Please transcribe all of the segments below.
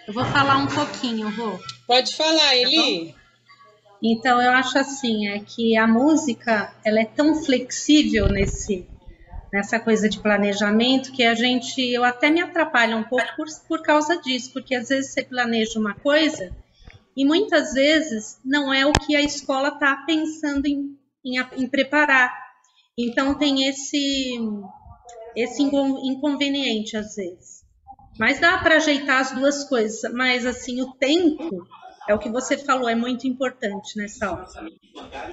Eu vou falar um pouquinho, Rô. Pode falar, Tá bom? Eli. Então, eu acho assim, é que a música, ela é tão flexível nessa coisa de planejamento que eu até me atrapalho um pouco por causa disso, porque às vezes você planeja uma coisa e muitas vezes não é o que a escola está pensando em preparar. Então, tem esse inconveniente às vezes. Mas dá para ajeitar as duas coisas, mas assim, o tempo é o que você falou, é muito importante nessa hora.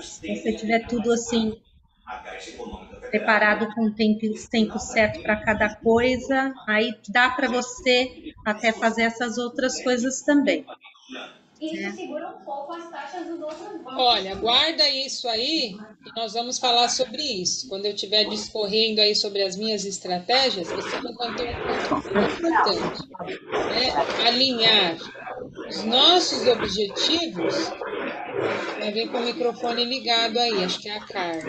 Se você tiver tudo assim preparado com o tempo certo para cada coisa, aí dá para você até fazer essas outras coisas também, Isso né? segura um pouco as taxas dos outros bancos Olha, também. guarda isso aí e nós vamos falar sobre isso. Quando eu estiver discorrendo aí sobre as minhas estratégias, você levantou um ponto muito importante, né? Alinhar os nossos objetivos. Vai ver com o microfone ligado aí, acho que é a Carla.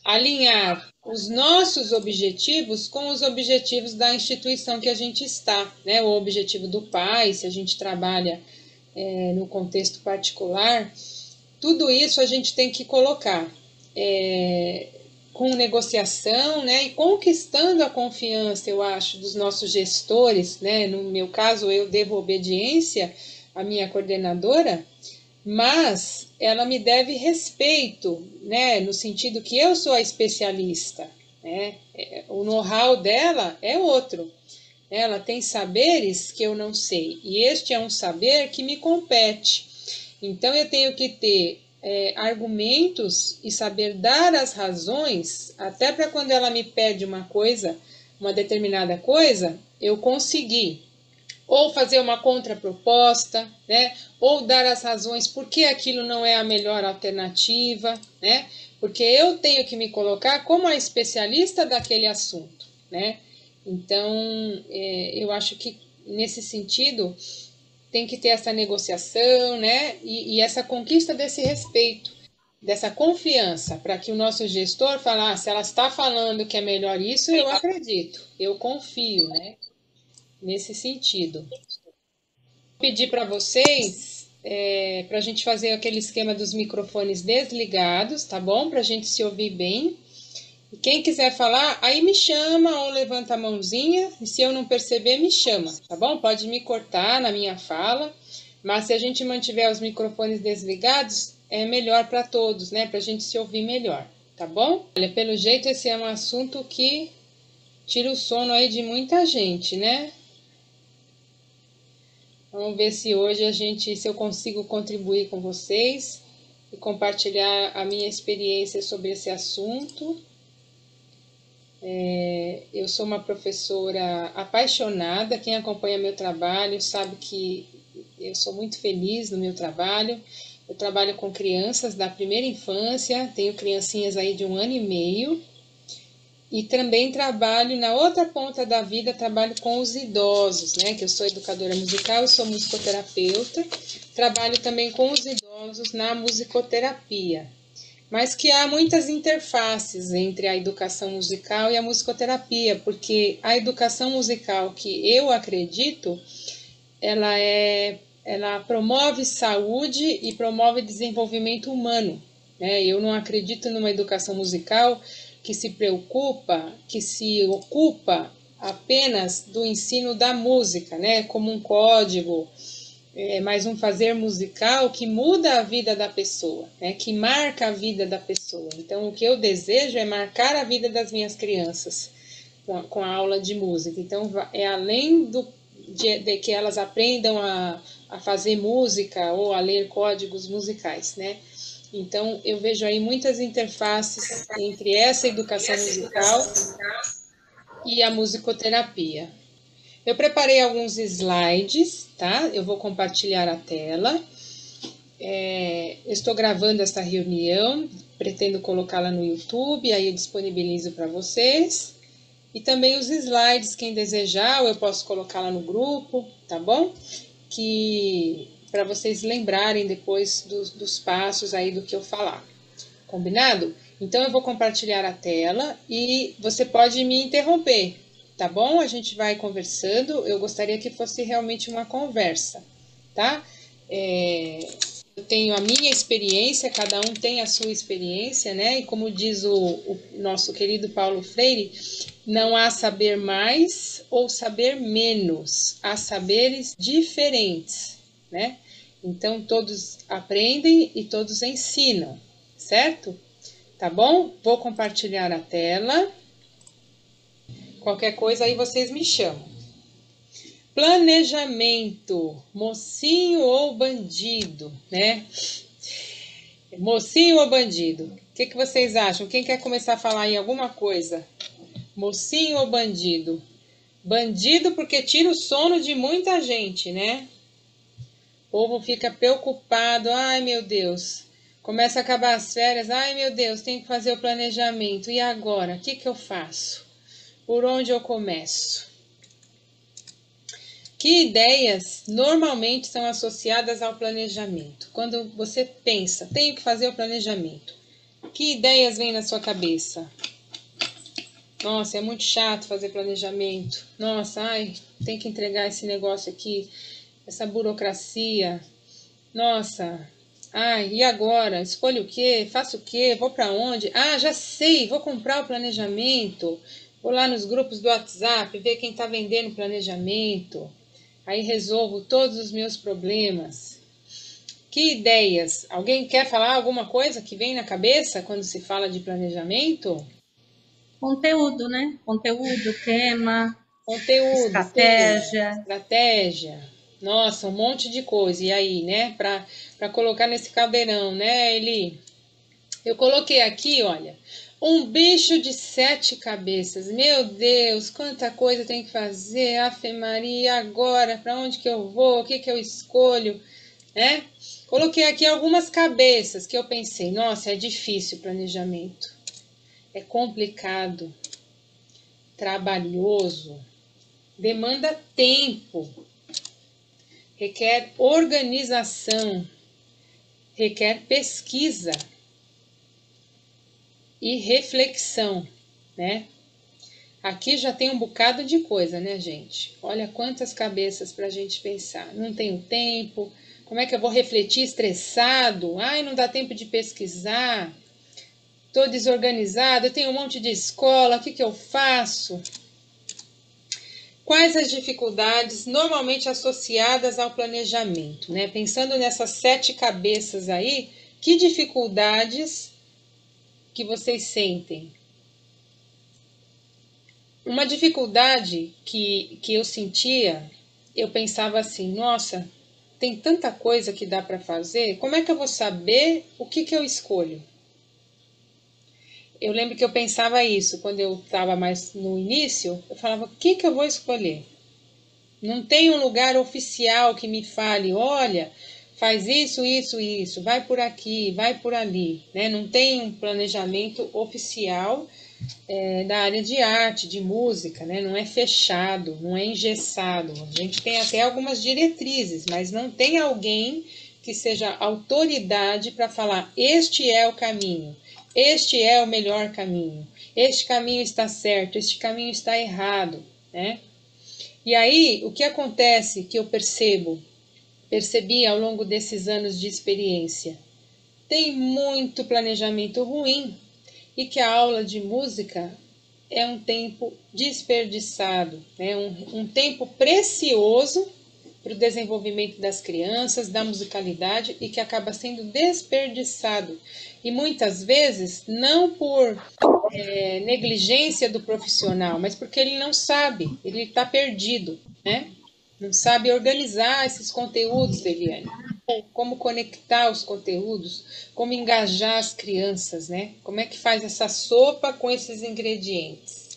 Alinhar os nossos objetivos com os objetivos da instituição que a gente está, né? O objetivo do pai, se a gente trabalha no contexto particular, tudo isso a gente tem que colocar com negociação, né? E conquistando a confiança, eu acho, dos nossos gestores, né? No meu caso, eu devo obediência à minha coordenadora, mas ela me deve respeito, né? No sentido que eu sou a especialista, né? O know-how dela é outro. Ela tem saberes que eu não sei, e este é um saber que me compete. Então eu tenho que ter argumentos e saber dar as razões, até para quando ela me pede uma coisa, uma determinada coisa, eu conseguir ou fazer uma contraproposta, né? Ou dar as razões por que aquilo não é a melhor alternativa, né? Porque eu tenho que me colocar como a especialista daquele assunto, né? Então, eu acho que nesse sentido tem que ter essa negociação, né? E essa conquista desse respeito, dessa confiança, para que o nosso gestor fale, se ela está falando que é melhor isso, eu acredito, eu confio, né? Nesse sentido. Pedir para vocês para a gente fazer aquele esquema dos microfones desligados, tá bom? Para a gente se ouvir bem. E quem quiser falar, aí me chama ou levanta a mãozinha. E se eu não perceber, me chama, tá bom? Pode me cortar na minha fala. Mas se a gente mantiver os microfones desligados, é melhor para todos, né? Para a gente se ouvir melhor, tá bom? Olha, pelo jeito esse é um assunto que tira o sono aí de muita gente, né? Vamos ver se hoje se eu consigo contribuir com vocês e compartilhar a minha experiência sobre esse assunto. Eu sou uma professora apaixonada, quem acompanha meu trabalho sabe que eu sou muito feliz no meu trabalho. Eu trabalho com crianças da primeira infância, tenho criancinhas aí de 1 ano e meio, e também trabalho na outra ponta da vida, trabalho com os idosos, né? Que eu sou educadora musical, eu sou musicoterapeuta, trabalho também com os idosos na musicoterapia. Mas que há muitas interfaces entre a educação musical e a musicoterapia, porque a educação musical que eu acredito, ela promove saúde e promove desenvolvimento humano, né? Eu não acredito numa educação musical que se preocupa, que se ocupa apenas do ensino da música, né? Como um código, mais um fazer musical que muda a vida da pessoa, né? Que marca a vida da pessoa. Então, o que eu desejo é marcar a vida das minhas crianças com a aula de música. Então, é além de que elas aprendam a fazer música ou a ler códigos musicais, né? Então, eu vejo aí muitas interfaces entre essa educação musical e a musicoterapia. Eu preparei alguns slides, tá? Eu vou compartilhar a tela. Estou gravando esta reunião, pretendo colocá-la no YouTube, aí eu disponibilizo para vocês. E também os slides, quem desejar, eu posso colocar lá no grupo, tá bom? Que para vocês lembrarem depois dos passos aí do que eu falar. Combinado? Então eu vou compartilhar a tela e você pode me interromper, tá bom? A gente vai conversando. Eu gostaria que fosse realmente uma conversa, tá? Eu tenho a minha experiência, cada um tem a sua experiência, né? E como diz o nosso querido Paulo Freire, não há saber mais ou saber menos, há saberes diferentes, né? Então, todos aprendem e todos ensinam, certo? Tá bom? Vou compartilhar a tela. Qualquer coisa aí vocês me chamam. Planejamento, mocinho ou bandido, né? Mocinho ou bandido? O que vocês acham? Quem quer começar a falar aí alguma coisa? Mocinho ou bandido? Bandido porque tira o sono de muita gente, né? O povo fica preocupado. Ai, meu Deus. Começa a acabar as férias. Ai, meu Deus, tenho que fazer o planejamento. E agora? O que eu faço? Por onde eu começo? Que ideias normalmente são associadas ao planejamento? Quando você pensa, tenho que fazer o planejamento, que ideias vêm na sua cabeça? Nossa, é muito chato fazer planejamento. Nossa, ai, tem que entregar esse negócio aqui, essa burocracia. Nossa, ai, e agora? Escolho o quê? Faço o quê? Vou para onde? Ah, já sei, vou comprar o planejamento. Vou lá nos grupos do WhatsApp, ver quem está vendendo planejamento. Aí resolvo todos os meus problemas. Que ideias? Alguém quer falar alguma coisa que vem na cabeça quando se fala de planejamento? Conteúdo, né? Conteúdo, tema, Estratégia. estratégia. Nossa, um monte de coisa. E aí, né? Para colocar nesse caldeirão, né, Eli? Eu coloquei aqui, olha, um bicho de 7 cabeças. Meu Deus, quanta coisa tem que fazer. Ave Maria, agora? Para onde que eu vou? O que eu escolho? Né? Coloquei aqui algumas cabeças que eu pensei. Nossa, é difícil o planejamento. É complicado. Trabalhoso. Demanda tempo. Requer organização. Requer pesquisa. E reflexão, né? Aqui já tem um bocado de coisa, né, gente? Olha quantas cabeças para a gente pensar. Não tenho tempo. Como é que eu vou refletir estressado? Ai, não dá tempo de pesquisar. Estou desorganizado. Eu tenho um monte de escola. O que eu faço? Quais as dificuldades normalmente associadas ao planejamento, né? Pensando nessas 7 cabeças aí, que dificuldades que vocês sentem? Uma dificuldade que eu sentia, eu pensava assim, nossa, tem tanta coisa que dá para fazer, como é que eu vou saber o que eu escolho? Eu lembro que eu pensava isso, quando eu estava mais no início, eu falava, o que eu vou escolher? Não tem um lugar oficial que me fale, olha, faz isso, isso, isso, vai por aqui, vai por ali, né? Não tem um planejamento oficial da área de arte, de música, né? Não é fechado, não é engessado. A gente tem até algumas diretrizes, mas não tem alguém que seja autoridade para falar, este é o caminho, este é o melhor caminho, este caminho está certo, este caminho está errado, né? E aí, o que acontece que eu percebi ao longo desses anos de experiência? Tem muito planejamento ruim e que a aula de música é um tempo desperdiçado, né? Um tempo precioso para o desenvolvimento das crianças, da musicalidade e que acaba sendo desperdiçado. E muitas vezes não por negligência do profissional, mas porque ele não sabe, ele está perdido, né? Não sabe organizar esses conteúdos, Eliane. Como conectar os conteúdos, como engajar as crianças, né? Como é que faz essa sopa com esses ingredientes?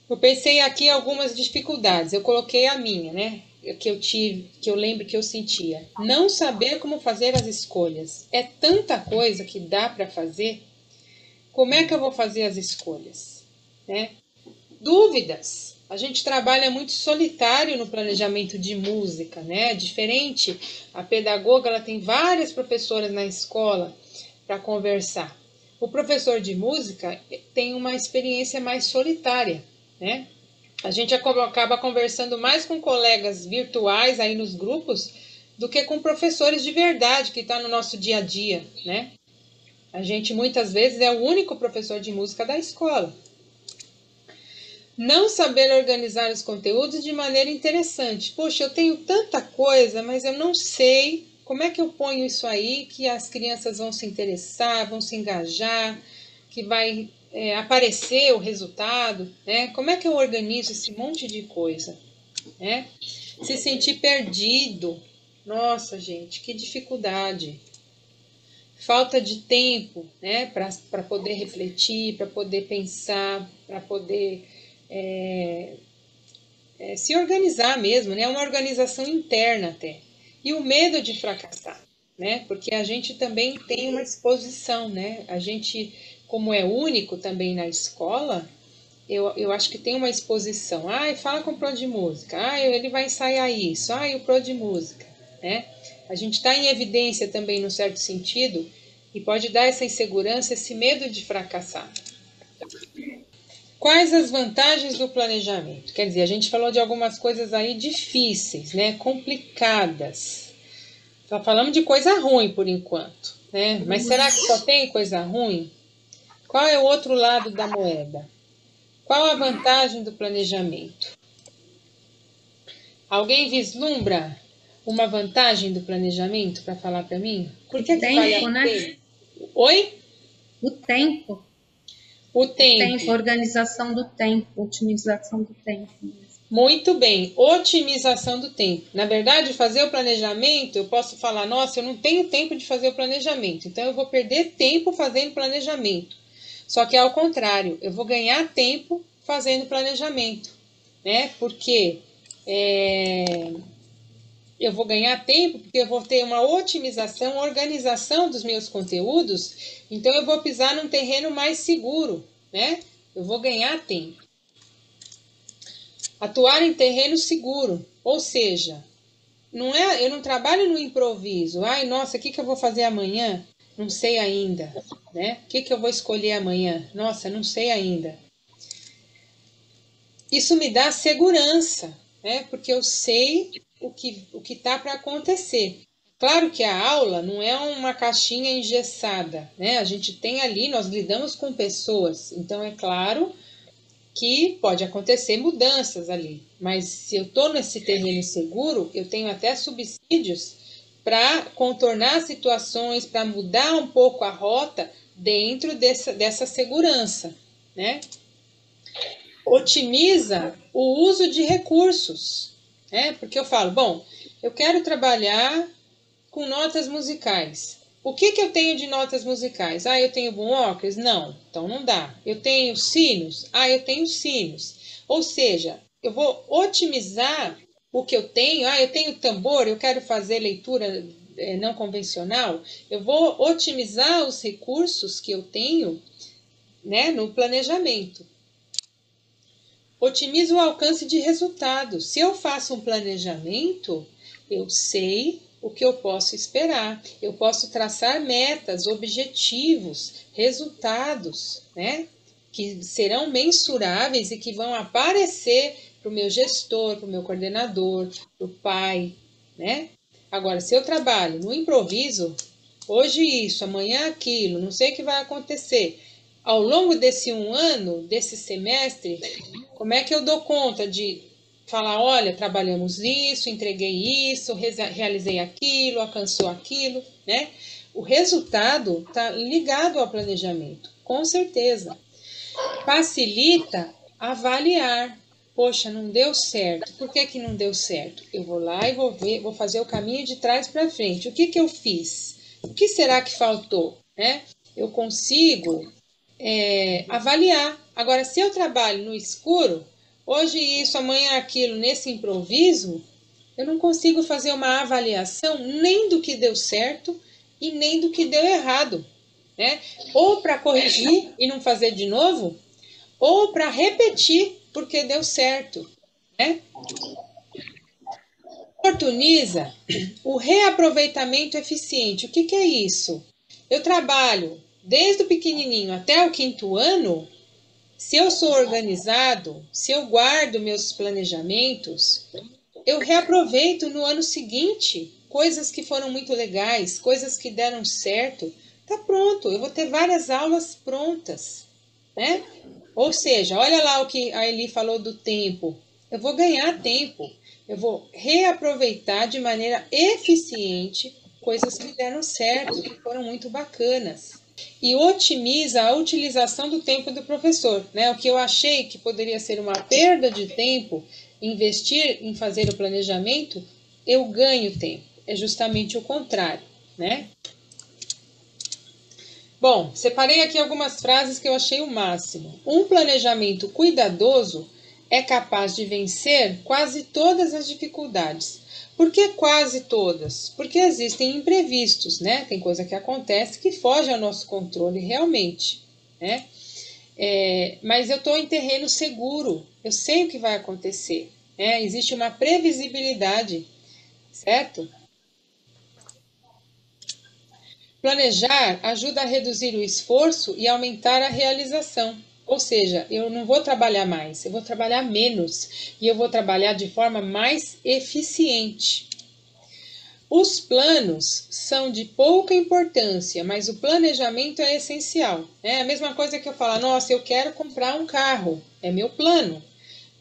Eu pensei aqui em algumas dificuldades, eu coloquei a minha, né? Que eu lembro que eu sentia. Não saber como fazer as escolhas. É tanta coisa que dá para fazer. Como é que eu vou fazer as escolhas? Né? Dúvidas. A gente trabalha muito solitário no planejamento de música, né? Diferente, a pedagoga ela tem várias professoras na escola para conversar. O professor de música tem uma experiência mais solitária, né? A gente acaba conversando mais com colegas virtuais aí nos grupos do que com professores de verdade que estão no nosso dia a dia, né? A gente muitas vezes é o único professor de música da escola. Não saber organizar os conteúdos de maneira interessante. Poxa, eu tenho tanta coisa, mas eu não sei como é que eu ponho isso aí que as crianças vão se interessar, vão se engajar, que vai aparecer o resultado, né? Como é que eu organizo esse monte de coisa, né? Se sentir perdido. Nossa, gente, que dificuldade. Falta de tempo, né, para poder refletir, para poder pensar, para poder se organizar mesmo, né? Uma organização interna até. E o medo de fracassar, né? Porque a gente também tem uma exposição, né? A gente, como é único também na escola, eu acho que tem uma exposição. Fala com o Pro de Música. Ele vai ensaiar isso. O Pro de Música, né? A gente está em evidência também, num certo sentido, e pode dar essa insegurança, esse medo de fracassar. Quais as vantagens do planejamento? Quer dizer, a gente falou de algumas coisas aí difíceis, né? Complicadas. Só falamos de coisa ruim por enquanto, né? Mas será que só tem coisa ruim? Qual é o outro lado da moeda? Qual a vantagem do planejamento? Alguém vislumbra uma vantagem do planejamento para falar para mim? Por que vale a pena? Oi? O tempo. O tempo. Organização do tempo, otimização do tempo. Muito bem, otimização do tempo. Na verdade, fazer o planejamento, eu posso falar, nossa, eu não tenho tempo de fazer o planejamento, então eu vou perder tempo fazendo planejamento. Só que ao contrário, eu vou ganhar tempo fazendo planejamento, né? Porque eu vou ganhar tempo, porque eu vou ter uma otimização, organização dos meus conteúdos, então eu vou pisar num terreno mais seguro, né? Eu vou ganhar tempo. Atuar em terreno seguro, ou seja, eu não trabalho no improviso. Nossa, o que eu vou fazer amanhã? Não sei ainda, né? O que eu vou escolher amanhã? Nossa, não sei ainda. Isso me dá segurança, né? Porque eu sei o que está para acontecer. Claro que a aula não é uma caixinha engessada, né? A gente tem ali, nós lidamos com pessoas, então é claro que pode acontecer mudanças ali, mas se eu estou nesse terreno seguro, eu tenho até subsídios para contornar situações, para mudar um pouco a rota dentro dessa segurança, né? Otimiza o uso de recursos, né? Porque eu falo, bom, eu quero trabalhar com notas musicais. O que eu tenho de notas musicais? Eu tenho boomwalkers? Não, então não dá. Eu tenho sinos? Eu tenho sinos. Ou seja, eu vou otimizar o que eu tenho. Eu tenho tambor, eu quero fazer leitura não convencional. Eu vou otimizar os recursos que eu tenho, né, no planejamento. Otimiza o alcance de resultados. Se eu faço um planejamento, eu sei o que eu posso esperar. Eu posso traçar metas, objetivos, resultados, né? Que serão mensuráveis e que vão aparecer para o meu gestor, para o meu coordenador, para o pai, né? Agora, se eu trabalho no improviso, hoje isso, amanhã aquilo, não sei o que vai acontecer. Ao longo desse 1 ano, desse semestre, como é que eu dou conta de falar, olha, trabalhamos isso, entreguei isso, realizei aquilo, alcançou aquilo, né? O resultado está ligado ao planejamento, com certeza. Facilita avaliar. Poxa, não deu certo. Por que não deu certo? Eu vou lá e vou fazer o caminho de trás para frente. O que eu fiz? O que será que faltou? Né? Eu consigo avaliar. Agora, se eu trabalho no escuro, hoje isso, amanhã aquilo, nesse improviso, eu não consigo fazer uma avaliação nem do que deu certo e nem do que deu errado, né? Ou para corrigir e não fazer de novo, ou para repetir porque deu certo, né? Oportuniza o reaproveitamento eficiente. O que é isso? Eu trabalho desde o pequenininho até o 5º ano Se eu sou organizado, se eu guardo meus planejamentos, eu reaproveito no ano seguinte coisas que foram muito legais, coisas que deram certo. Tá pronto, eu vou ter várias aulas prontas, né? Ou seja, olha lá o que a Eli falou do tempo. Eu vou ganhar tempo, eu vou reaproveitar de maneira eficiente coisas que deram certo, que foram muito bacanas. E otimiza a utilização do tempo do professor, né? O que eu achei que poderia ser uma perda de tempo, investir em fazer o planejamento, eu ganho tempo. É justamente o contrário, né? Bom, separei aqui algumas frases que eu achei o máximo. Um planejamento cuidadoso é capaz de vencer quase todas as dificuldades. Por que quase todas? Porque existem imprevistos, né? Tem coisa que acontece que foge ao nosso controle realmente, né? Mas eu estou em terreno seguro, eu sei o que vai acontecer, né? Existe uma previsibilidade, certo? Planejar ajuda a reduzir o esforço e aumentar a realização. Ou seja, eu não vou trabalhar mais, eu vou trabalhar menos e eu vou trabalhar de forma mais eficiente. Os planos são de pouca importância, mas o planejamento é essencial. É a mesma coisa que eu falar, nossa, eu quero comprar um carro, é meu plano.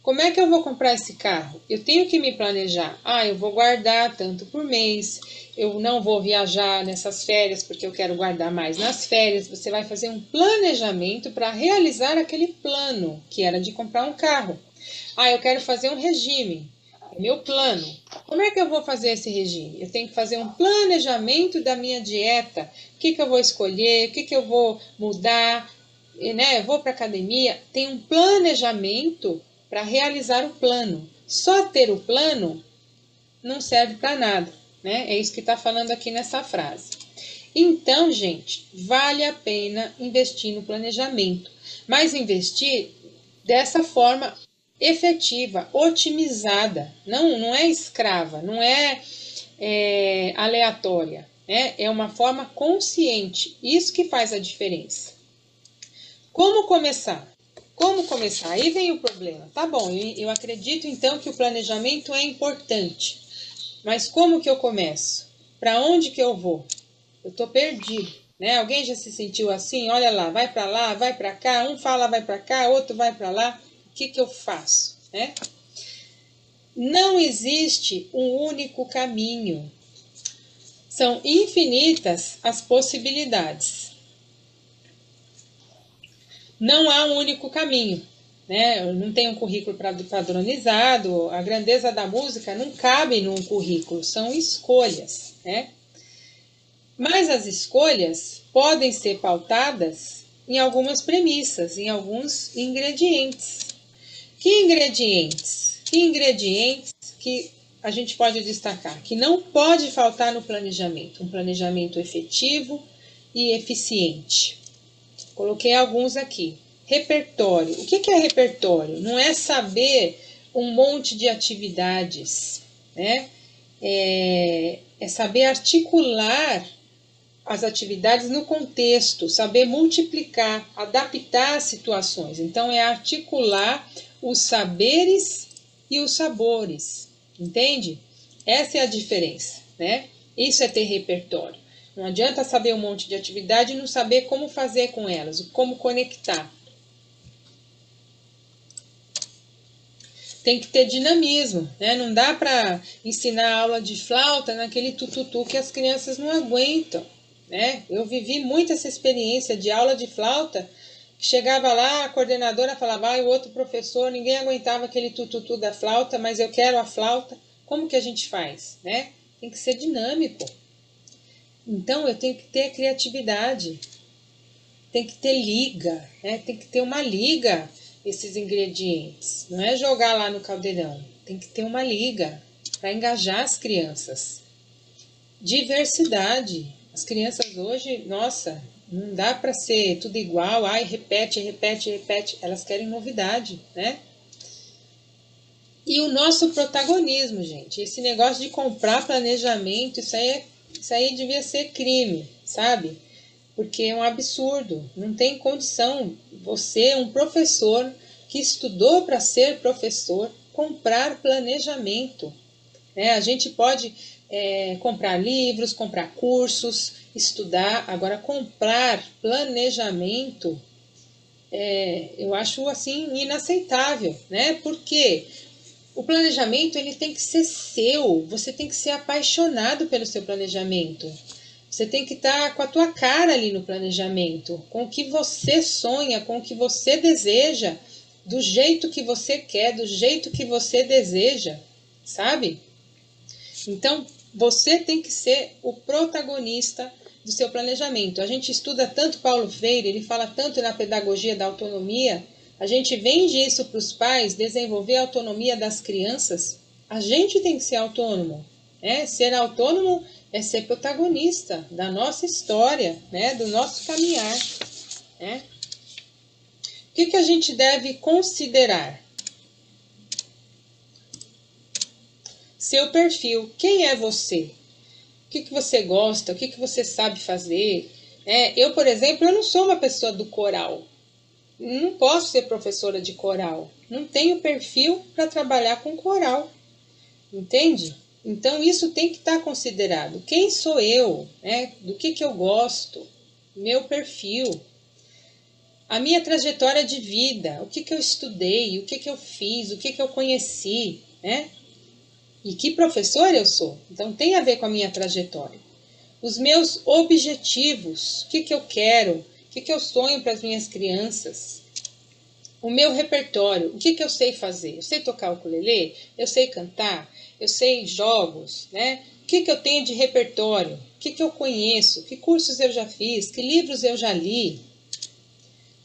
Como é que eu vou comprar esse carro? Eu tenho que me planejar. Eu vou guardar tanto por mês, eu não vou viajar nessas férias porque eu quero guardar mais nas férias. Você vai fazer um planejamento para realizar aquele plano, que era de comprar um carro. Eu quero fazer um regime. É meu plano. Como é que eu vou fazer esse regime? Eu tenho que fazer um planejamento da minha dieta. O que eu vou escolher? O que eu vou mudar? Né? Vou para academia. Tem um planejamento para realizar o plano. Só ter o plano não serve para nada, né? É isso que está falando aqui nessa frase. Então, gente, vale a pena investir no planejamento, mas investir dessa forma efetiva, otimizada, não é escrava, não é aleatória, né? É uma forma consciente, isso que faz a diferença. Como começar? Como começar? Aí vem o problema. Tá bom, eu acredito então que o planejamento é importante, mas como que eu começo? Para onde que eu vou? Eu estou perdido, né? Alguém já se sentiu assim? Olha lá, vai para cá, um fala vai para cá, outro vai para lá. O que eu faço, né? Não existe um único caminho. São infinitas as possibilidades. Não há um único caminho, né? Não tem um currículo padronizado. A grandeza da música não cabe num currículo, são escolhas, né? Mas as escolhas podem ser pautadas em algumas premissas, em alguns ingredientes. Que ingredientes? Que ingredientes que a gente pode destacar? Que não pode faltar no planejamento. Um planejamento efetivo e eficiente. Coloquei alguns aqui. Repertório. O que é repertório? Não é saber um monte de atividades, né? É saber articular as atividades no contexto, saber multiplicar, adaptar as situações. Então, é articular os saberes e os sabores, entende? Essa é a diferença, né? Isso é ter repertório. Não adianta saber um monte de atividade e não saber como fazer com elas, como conectar. Tem que ter dinamismo, né? Não dá para ensinar aula de flauta naquele tututu que as crianças não aguentam. Né? Eu vivi muito essa experiência de aula de flauta, chegava lá, a coordenadora falava, e o outro professor, ninguém aguentava aquele tututu da flauta, mas eu quero a flauta. Como que a gente faz? Né? Tem que ser dinâmico. Então, eu tenho que ter criatividade, tem que ter liga, né? Tem que ter uma liga, esses ingredientes. Não é jogar lá no caldeirão, tem que ter uma liga para engajar as crianças. Diversidade. As crianças hoje, nossa, não dá para ser tudo igual, repete. Elas querem novidade, né? E o nosso protagonismo, gente. Esse negócio de comprar planejamento, isso aí devia ser crime, sabe? porque é um absurdo, não tem condição você, um professor que estudou para ser professor, comprar planejamento. A gente pode comprar livros, comprar cursos, estudar, agora comprar planejamento, eu acho assim inaceitável, né? Porque o planejamento ele tem que ser seu, você tem que ser apaixonado pelo seu planejamento. Você tem que estar com a tua cara ali no planejamento, com o que você sonha, com o que você deseja, do jeito que você quer, do jeito que você deseja, sabe? Então, você tem que ser o protagonista do seu planejamento. A gente estuda tanto Paulo Freire, ele fala tanto na pedagogia da autonomia, a gente vende isso para os pais, desenvolver a autonomia das crianças. A gente tem que ser autônomo, né? Ser autônomo é ser protagonista da nossa história, né? Do nosso caminhar, né? O que a gente deve considerar? Seu perfil. Quem é você? O que você gosta? O que você sabe fazer? Eu, por exemplo, eu não sou uma pessoa do coral. Não posso ser professora de coral. Não tenho perfil para trabalhar com coral. Entende? Então, isso tem que estar considerado. Quem sou eu? Do que eu gosto? Meu perfil. A minha trajetória de vida. O que eu estudei? O que eu fiz? O que eu conheci? E que professor eu sou? Então, tem a ver com a minha trajetória. Os meus objetivos. O que eu quero? O que eu sonho para as minhas crianças? O meu repertório. O que eu sei fazer? Eu sei tocar o ukulele? Eu sei cantar? Eu sei jogos, né? O que eu tenho de repertório? O que eu conheço? Que cursos eu já fiz? Que livros eu já li?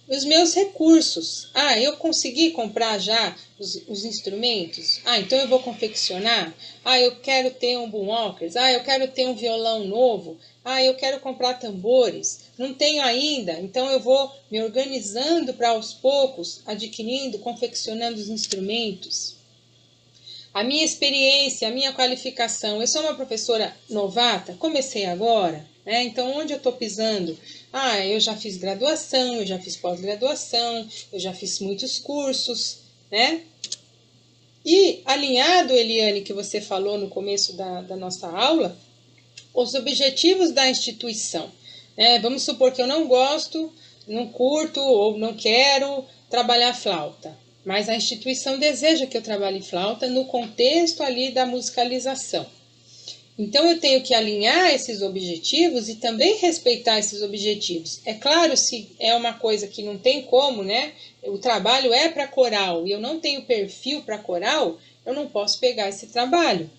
Os meus recursos. Eu consegui comprar já os instrumentos? Então eu vou confeccionar? Eu quero ter um boomwalkers? Eu quero ter um violão novo? Eu quero comprar tambores? Não tenho ainda? Então eu vou me organizando para aos poucos, adquirindo, confeccionando os instrumentos. A minha experiência, a minha qualificação. Eu sou uma professora novata, comecei agora, né? Então onde eu estou pisando? Eu já fiz graduação, eu já fiz pós-graduação, eu já fiz muitos cursos, né? E alinhado, Eliane, que você falou no começo da nossa aula, os objetivos da instituição. Vamos supor que eu não gosto, não curto ou não quero trabalhar flauta, mas a instituição deseja que eu trabalhe flauta no contexto ali da musicalização. Então, eu tenho que alinhar esses objetivos e também respeitar esses objetivos. É claro, se é uma coisa que não tem como, né? O trabalho é para coral e eu não tenho perfil para coral, eu não posso pegar esse trabalho.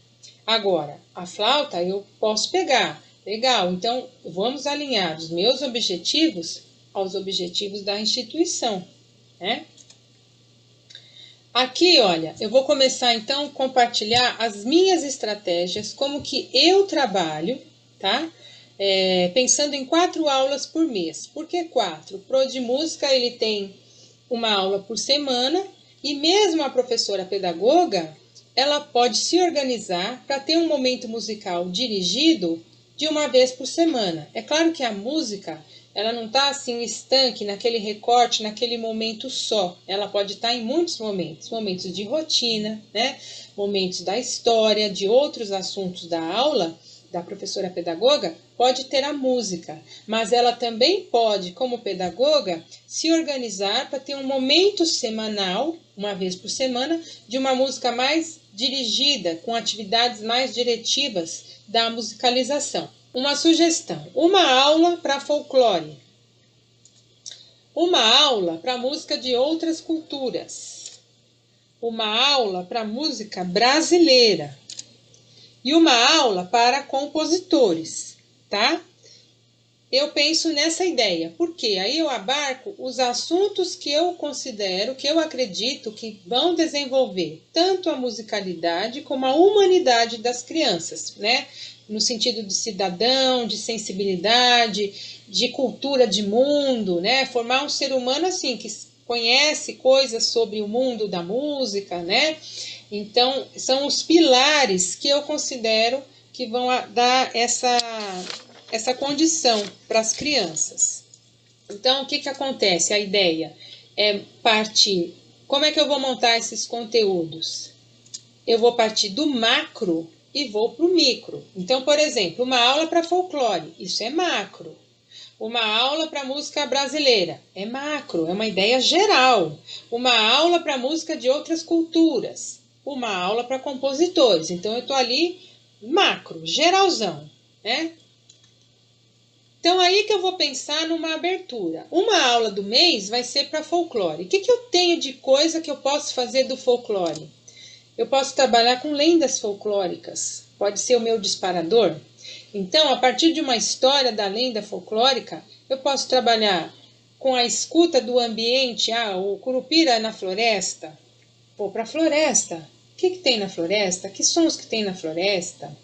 Agora, a flauta eu posso pegar. Legal, então vamos alinhar os meus objetivos aos objetivos da instituição, né? Aqui, olha, eu vou começar então a compartilhar as minhas estratégias, como que eu trabalho, tá? Pensando em 4 aulas por mês. Por que 4? O Pro de Música, ele tem uma aula por semana e mesmo a professora pedagoga, ela pode se organizar para ter um momento musical dirigido de uma vez por semana. É claro que a música, ela não está assim estanque naquele recorte, naquele momento só. Ela pode estar em muitos momentos. Momentos de rotina, né? Momentos da história, de outros assuntos da aula, da professora pedagoga, pode ter a música. Mas ela também pode, como pedagoga, se organizar para ter um momento semanal, uma vez por semana, de uma música mais dirigida, com atividades mais diretivas da musicalização. Uma sugestão, uma aula para folclore, uma aula para música de outras culturas, uma aula para música brasileira e uma aula para compositores, tá? Eu penso nessa ideia, porque aí eu abarco os assuntos que eu considero, que eu acredito que vão desenvolver tanto a musicalidade como a humanidade das crianças, né? No sentido de cidadão, de sensibilidade, de cultura de mundo, né? Formar um ser humano assim, que conhece coisas sobre o mundo da música, né? Então, são os pilares que eu considero que vão dar essa essa condição para as crianças. Então, o que que acontece? A ideia é partir... Como é que eu vou montar esses conteúdos? Eu vou partir do macro e vou para o micro. Então, por exemplo, uma aula para folclore, isso é macro. Uma aula para música brasileira, é macro, é uma ideia geral. Uma aula para música de outras culturas, uma aula para compositores. Então, eu estou ali macro, geralzão, né? Então, aí que eu vou pensar numa abertura. Uma aula do mês vai ser para folclore. O que que eu tenho de coisa que eu posso fazer do folclore? Eu posso trabalhar com lendas folclóricas. Pode ser o meu disparador. Então, a partir de uma história da lenda folclórica, eu posso trabalhar com a escuta do ambiente. Ah, o curupira na floresta. Vou para a floresta. O que que tem na floresta? Que sons que tem na floresta?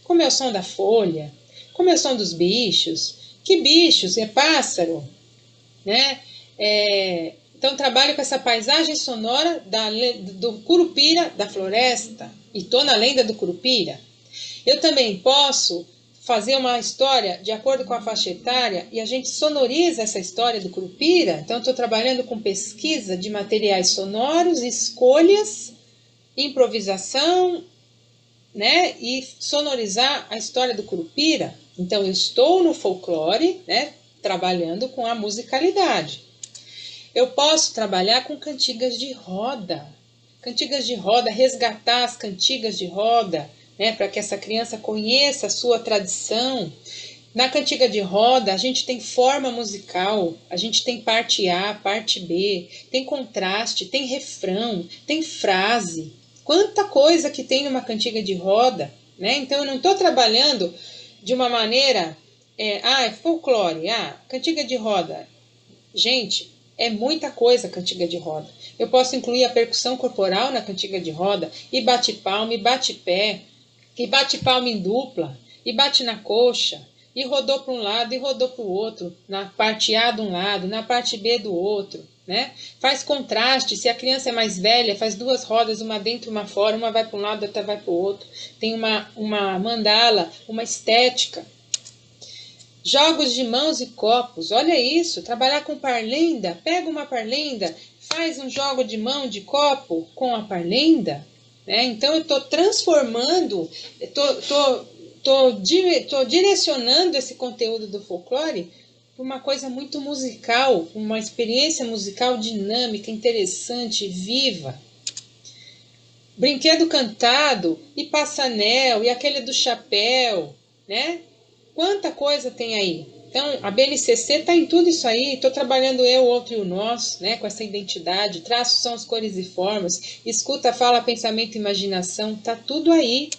Como é o som da folha? Como é o som dos bichos? Que bichos? É pássaro? Né? Então, trabalho com essa paisagem sonora do curupira da floresta. E estou na lenda do curupira. Eu também posso fazer uma história de acordo com a faixa etária e a gente sonoriza essa história do curupira. Então, estou trabalhando com pesquisa de materiais sonoros, escolhas, improvisação, né? E sonorizar a história do curupira. Então, eu estou no folclore, né? Trabalhando com a musicalidade. Eu posso trabalhar com cantigas de roda. Cantigas de roda, resgatar as cantigas de roda, né, para que essa criança conheça a sua tradição. Na cantiga de roda, a gente tem forma musical, a gente tem parte A, parte B, tem contraste, tem refrão, tem frase. Quanta coisa que tem numa cantiga de roda, né? Então, eu não estou trabalhando de uma maneira... é folclore, cantiga de roda. Gente, é muita coisa a cantiga de roda. Eu posso incluir a percussão corporal na cantiga de roda, e bate palma, e bate pé, e bate palma em dupla, e bate na coxa, e rodou para um lado, e rodou para o outro, na parte A de um lado, na parte B do outro, né? Faz contraste, se a criança é mais velha, faz duas rodas, uma dentro e uma fora, uma vai para um lado, outra vai para o outro. Tem uma mandala, uma estética. Jogos de mãos e copos, olha isso, trabalhar com parlenda, pega uma parlenda, faz um jogo de mão de copo com a parlenda, né? Então eu estou transformando, estou direcionando esse conteúdo do folclore para uma coisa muito musical, uma experiência musical dinâmica, interessante, viva. Brinquedo cantado, e passanel, e aquele do chapéu, né? Quanta coisa tem aí. Então, a BNCC está em tudo isso aí. Estou trabalhando eu, o outro e o nós, né, com essa identidade. Traços são as cores e formas. Escuta, fala, pensamento, imaginação. Está tudo aí.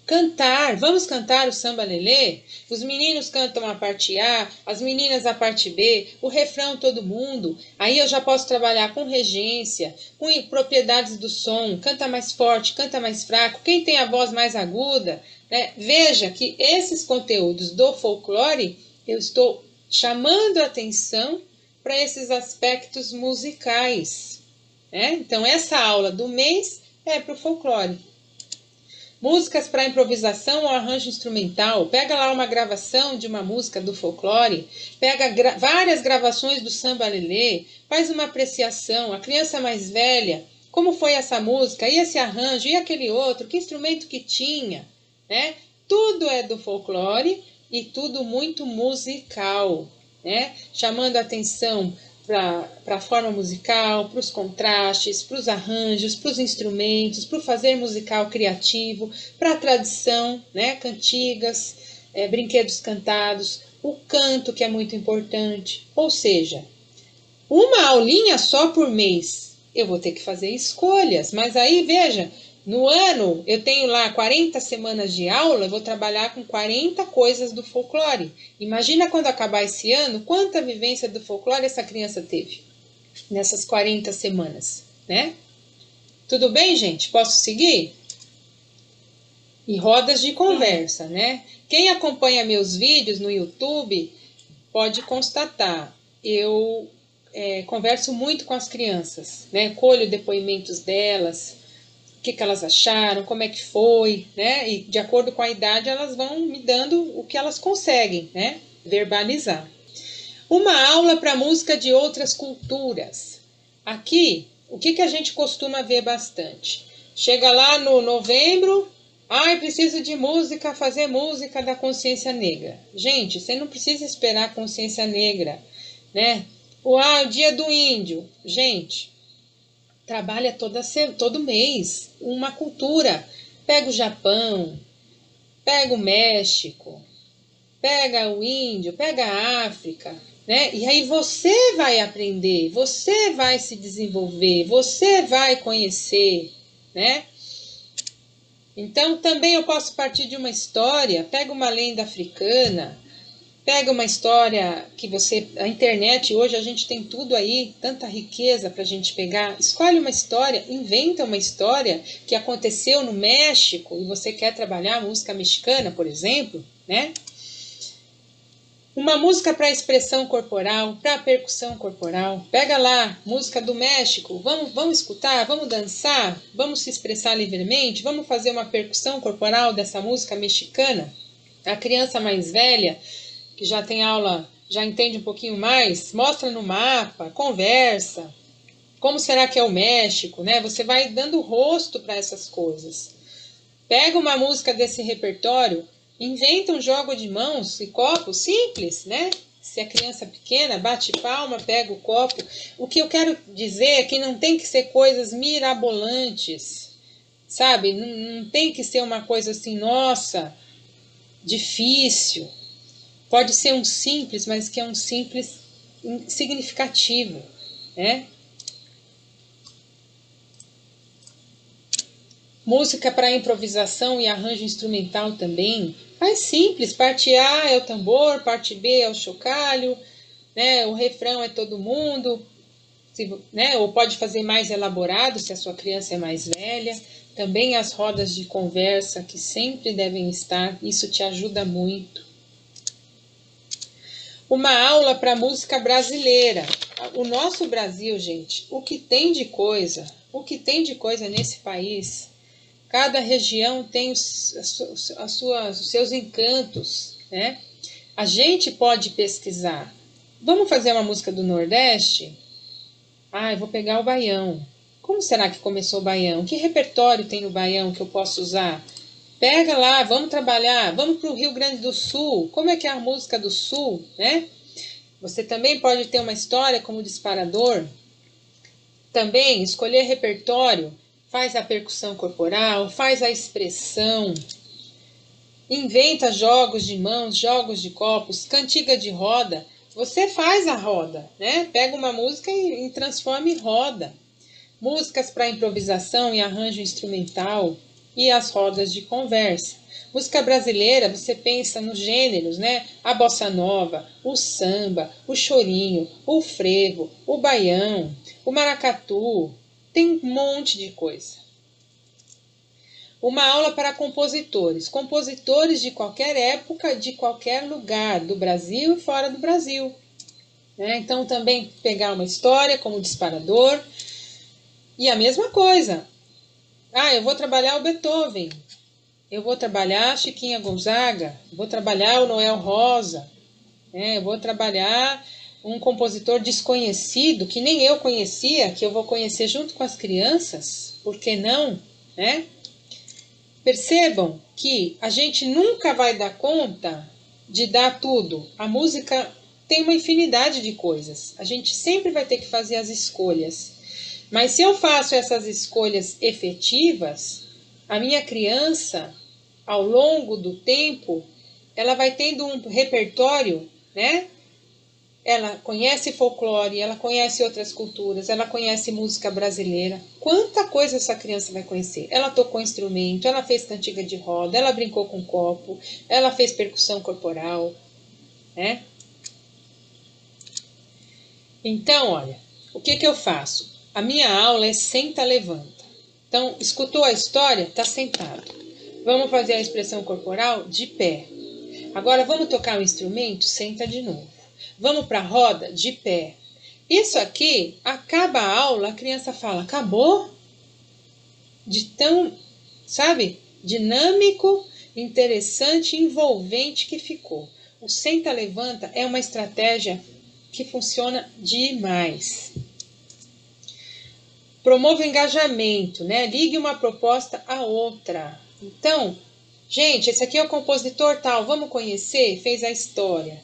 Cantar. Vamos cantar o samba lelê? Os meninos cantam a parte A, as meninas a parte B, o refrão todo mundo. Aí eu já posso trabalhar com regência, com propriedades do som. Canta mais forte, canta mais fraco. Quem tem a voz mais aguda... né? Veja que esses conteúdos do folclore, eu estou chamando a atenção para esses aspectos musicais, né? Então, essa aula do mês é para o folclore. Músicas para improvisação ou arranjo instrumental. Pega lá uma gravação de uma música do folclore, pega várias gravações do samba lelê, faz uma apreciação. A criança mais velha, como foi essa música, e esse arranjo, e aquele outro, que instrumento que tinha, né? Tudo é do folclore e tudo muito musical, né? Chamando a atenção para a forma musical, para os contrastes, para os arranjos, para os instrumentos, para o fazer musical criativo, para a tradição, né? Cantigas, brinquedos cantados, o canto, que é muito importante. Ou seja, uma aulinha só por mês. Eu vou ter que fazer escolhas, mas aí, veja, no ano, eu tenho lá 40 semanas de aula, eu vou trabalhar com 40 coisas do folclore. Imagina quando acabar esse ano, quanta vivência do folclore essa criança teve nessas 40 semanas, né? Tudo bem, gente? Posso seguir? E rodas de conversa, né? Quem acompanha meus vídeos no YouTube pode constatar, eu converso muito com as crianças, né? Colho depoimentos delas, o que elas acharam, como é que foi, né? E de acordo com a idade elas vão me dando o que elas conseguem, né? Verbalizar. Uma aula para música de outras culturas. Aqui, o que a gente costuma ver bastante? Chega lá no novembro, preciso de música, fazer música da consciência negra. Gente, você não precisa esperar a consciência negra, né? O dia do índio. Gente, trabalha todo mês uma cultura. Pega o Japão, pega o México, pega o índio, pega a África, né? E aí você vai aprender, você vai se desenvolver, você vai conhecer, né? Então também eu posso partir de uma história, pega uma lenda africana, pega uma história que a internet, hoje a gente tem tudo aí, tanta riqueza para a gente pegar, escolhe uma história, inventa uma história que aconteceu no México e você quer trabalhar a música mexicana, por exemplo, né? Uma música para expressão corporal, para percussão corporal. Pega lá, música do México, vamos escutar, vamos dançar, vamos se expressar livremente, vamos fazer uma percussão corporal dessa música mexicana. A criança mais velha, que já tem aula, já entende um pouquinho mais, mostra no mapa, conversa. Como será que é o México, né? Você vai dando rosto para essas coisas. Pega uma música desse repertório, inventa um jogo de mãos e copos simples, né? Se a criança é pequena, bate palma, pega o copo. O que eu quero dizer é que não tem que ser coisas mirabolantes, sabe? Não tem que ser uma coisa assim, nossa, difícil. Pode ser um simples, mas que é um simples significativo, né? Música para improvisação e arranjo instrumental também. Faz simples, parte A é o tambor, parte B é o chocalho, né? O refrão é todo mundo, né? Ou pode fazer mais elaborado se a sua criança é mais velha. Também as rodas de conversa que sempre devem estar, isso te ajuda muito. Uma aula para música brasileira. O nosso Brasil, gente, o que tem de coisa nesse país. Cada região tem os seus encantos, né? A gente pode pesquisar. Vamos fazer uma música do Nordeste? Eu vou pegar o baião. Como será que começou o baião? Que repertório tem no baião que eu posso usar? Pega lá, vamos trabalhar, vamos para o Rio Grande do Sul. Como é que é a música do Sul, né? Você também pode ter uma história como disparador. Também escolher repertório. Faz a percussão corporal, faz a expressão, inventa jogos de mãos, jogos de copos, cantiga de roda. Você faz a roda, né? Pega uma música e transforma em roda. Músicas para improvisação e arranjo instrumental e as rodas de conversa. Música brasileira, você pensa nos gêneros, né? A bossa nova, o samba, o chorinho, o frevo, o baião, o maracatu. Tem um monte de coisa. Uma aula para compositores. Compositores de qualquer época, de qualquer lugar, do Brasil e fora do Brasil. Né? Então, também pegar uma história como disparador. E a mesma coisa. Eu vou trabalhar o Beethoven. Eu vou trabalhar a Chiquinha Gonzaga. Eu vou trabalhar o Noel Rosa. Eu vou trabalhar um compositor desconhecido, que nem eu conhecia, que eu vou conhecer junto com as crianças, por que não, né? Percebam que a gente nunca vai dar conta de dar tudo. A música tem uma infinidade de coisas. A gente sempre vai ter que fazer as escolhas. Mas se eu faço essas escolhas efetivas, a minha criança, ao longo do tempo, ela vai tendo um repertório, né? Ela conhece folclore, ela conhece outras culturas, ela conhece música brasileira. Quanta coisa essa criança vai conhecer? Ela tocou instrumento, ela fez cantiga de roda, ela brincou com copo, ela fez percussão corporal, né? Então, olha, o que eu faço? A minha aula é senta, levanta. Então, escutou a história? Está sentado. Vamos fazer a expressão corporal? De pé. Agora, vamos tocar o instrumento? Senta de novo. Vamos para a roda? De pé. Isso aqui, acaba a aula, a criança fala, acabou? de tão, sabe, dinâmico, interessante, envolvente que ficou. O Senta Levanta é uma estratégia que funciona demais. Promova engajamento, né? Ligue uma proposta à outra. Então, gente, esse aqui é o compositor tal, vamos conhecer? Fez a história.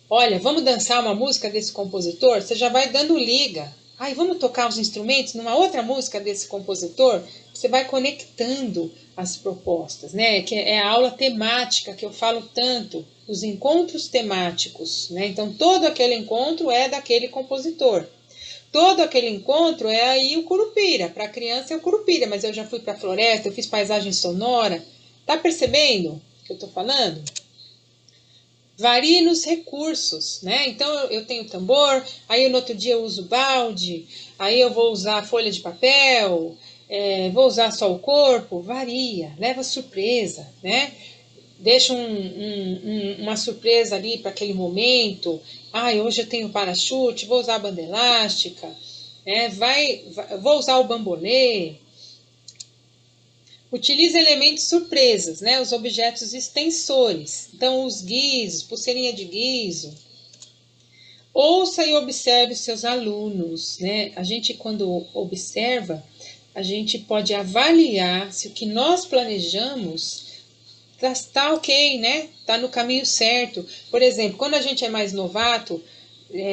Olha, vamos dançar uma música desse compositor? Você já vai dando liga. Ai, vamos tocar os instrumentos numa outra música desse compositor? Você vai conectando as propostas, né? Que é a aula temática que eu falo tanto, os encontros temáticos, né? Então, todo aquele encontro é daquele compositor. Todo aquele encontro é aí o Curupira. Para a criança é o Curupira, mas eu já fui para a floresta, eu fiz paisagem sonora. Tá percebendo o que eu tô falando? Varie nos recursos, né? Então eu tenho tambor, aí no outro dia eu uso balde, aí eu vou usar folha de papel, vou usar só o corpo, varia, leva surpresa, né? Deixa uma surpresa ali para aquele momento. Hoje eu tenho parachute, vou usar a banda elástica, né? Vou usar o bambolê. Utilize elementos surpresas, né? Os objetos extensores. Então, os guizos, pulseirinha de guizo. Ouça e observe os seus alunos, né? A gente, quando observa, a gente pode avaliar se o que nós planejamos tá ok, né? Tá no caminho certo. Por exemplo, quando a gente é mais novato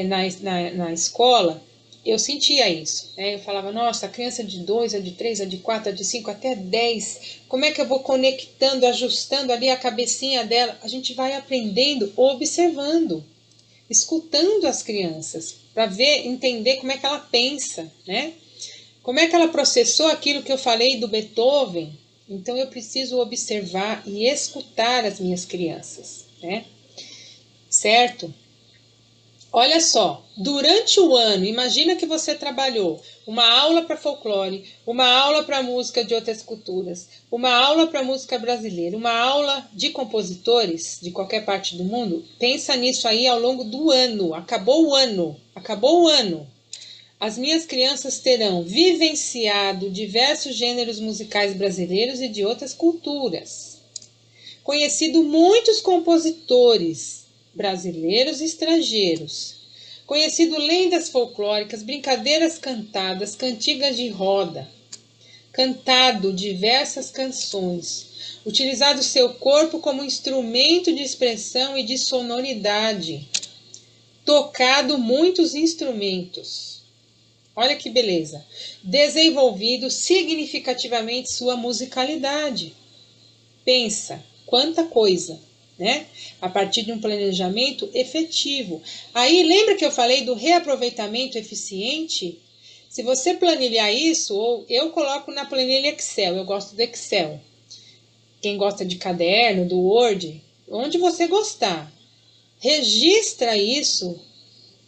na escola, eu sentia isso, né? Eu falava, nossa, a criança de 2, a de 3, a de 4, a de 5, até 10, como é que eu vou conectando, ajustando ali a cabecinha dela? A gente vai aprendendo, observando, escutando as crianças, para ver, entender como é que ela pensa, né? Como é que ela processou aquilo que eu falei do Beethoven? Então eu preciso observar e escutar as minhas crianças, né? Certo? Olha só, durante o ano, imagina que você trabalhou uma aula para folclore, uma aula para música de outras culturas, uma aula para música brasileira, uma aula de compositores de qualquer parte do mundo. Pensa nisso aí ao longo do ano. Acabou o ano. Acabou o ano. As minhas crianças terão vivenciado diversos gêneros musicais brasileiros e de outras culturas. Conhecido muitos compositores brasileiros e estrangeiros. Conhecido lendas folclóricas, brincadeiras cantadas, cantigas de roda. Cantado diversas canções. Utilizado seu corpo como instrumento de expressão e de sonoridade. Tocado muitos instrumentos. Olha que beleza. Desenvolvido significativamente sua musicalidade. Pensa, quanta coisa, né? A partir de um planejamento efetivo. Aí, lembra que eu falei do reaproveitamento eficiente? Se você planilhar isso, ou eu coloco na planilha Excel, eu gosto do Excel. Quem gosta de caderno, do Word, onde você gostar, registra isso.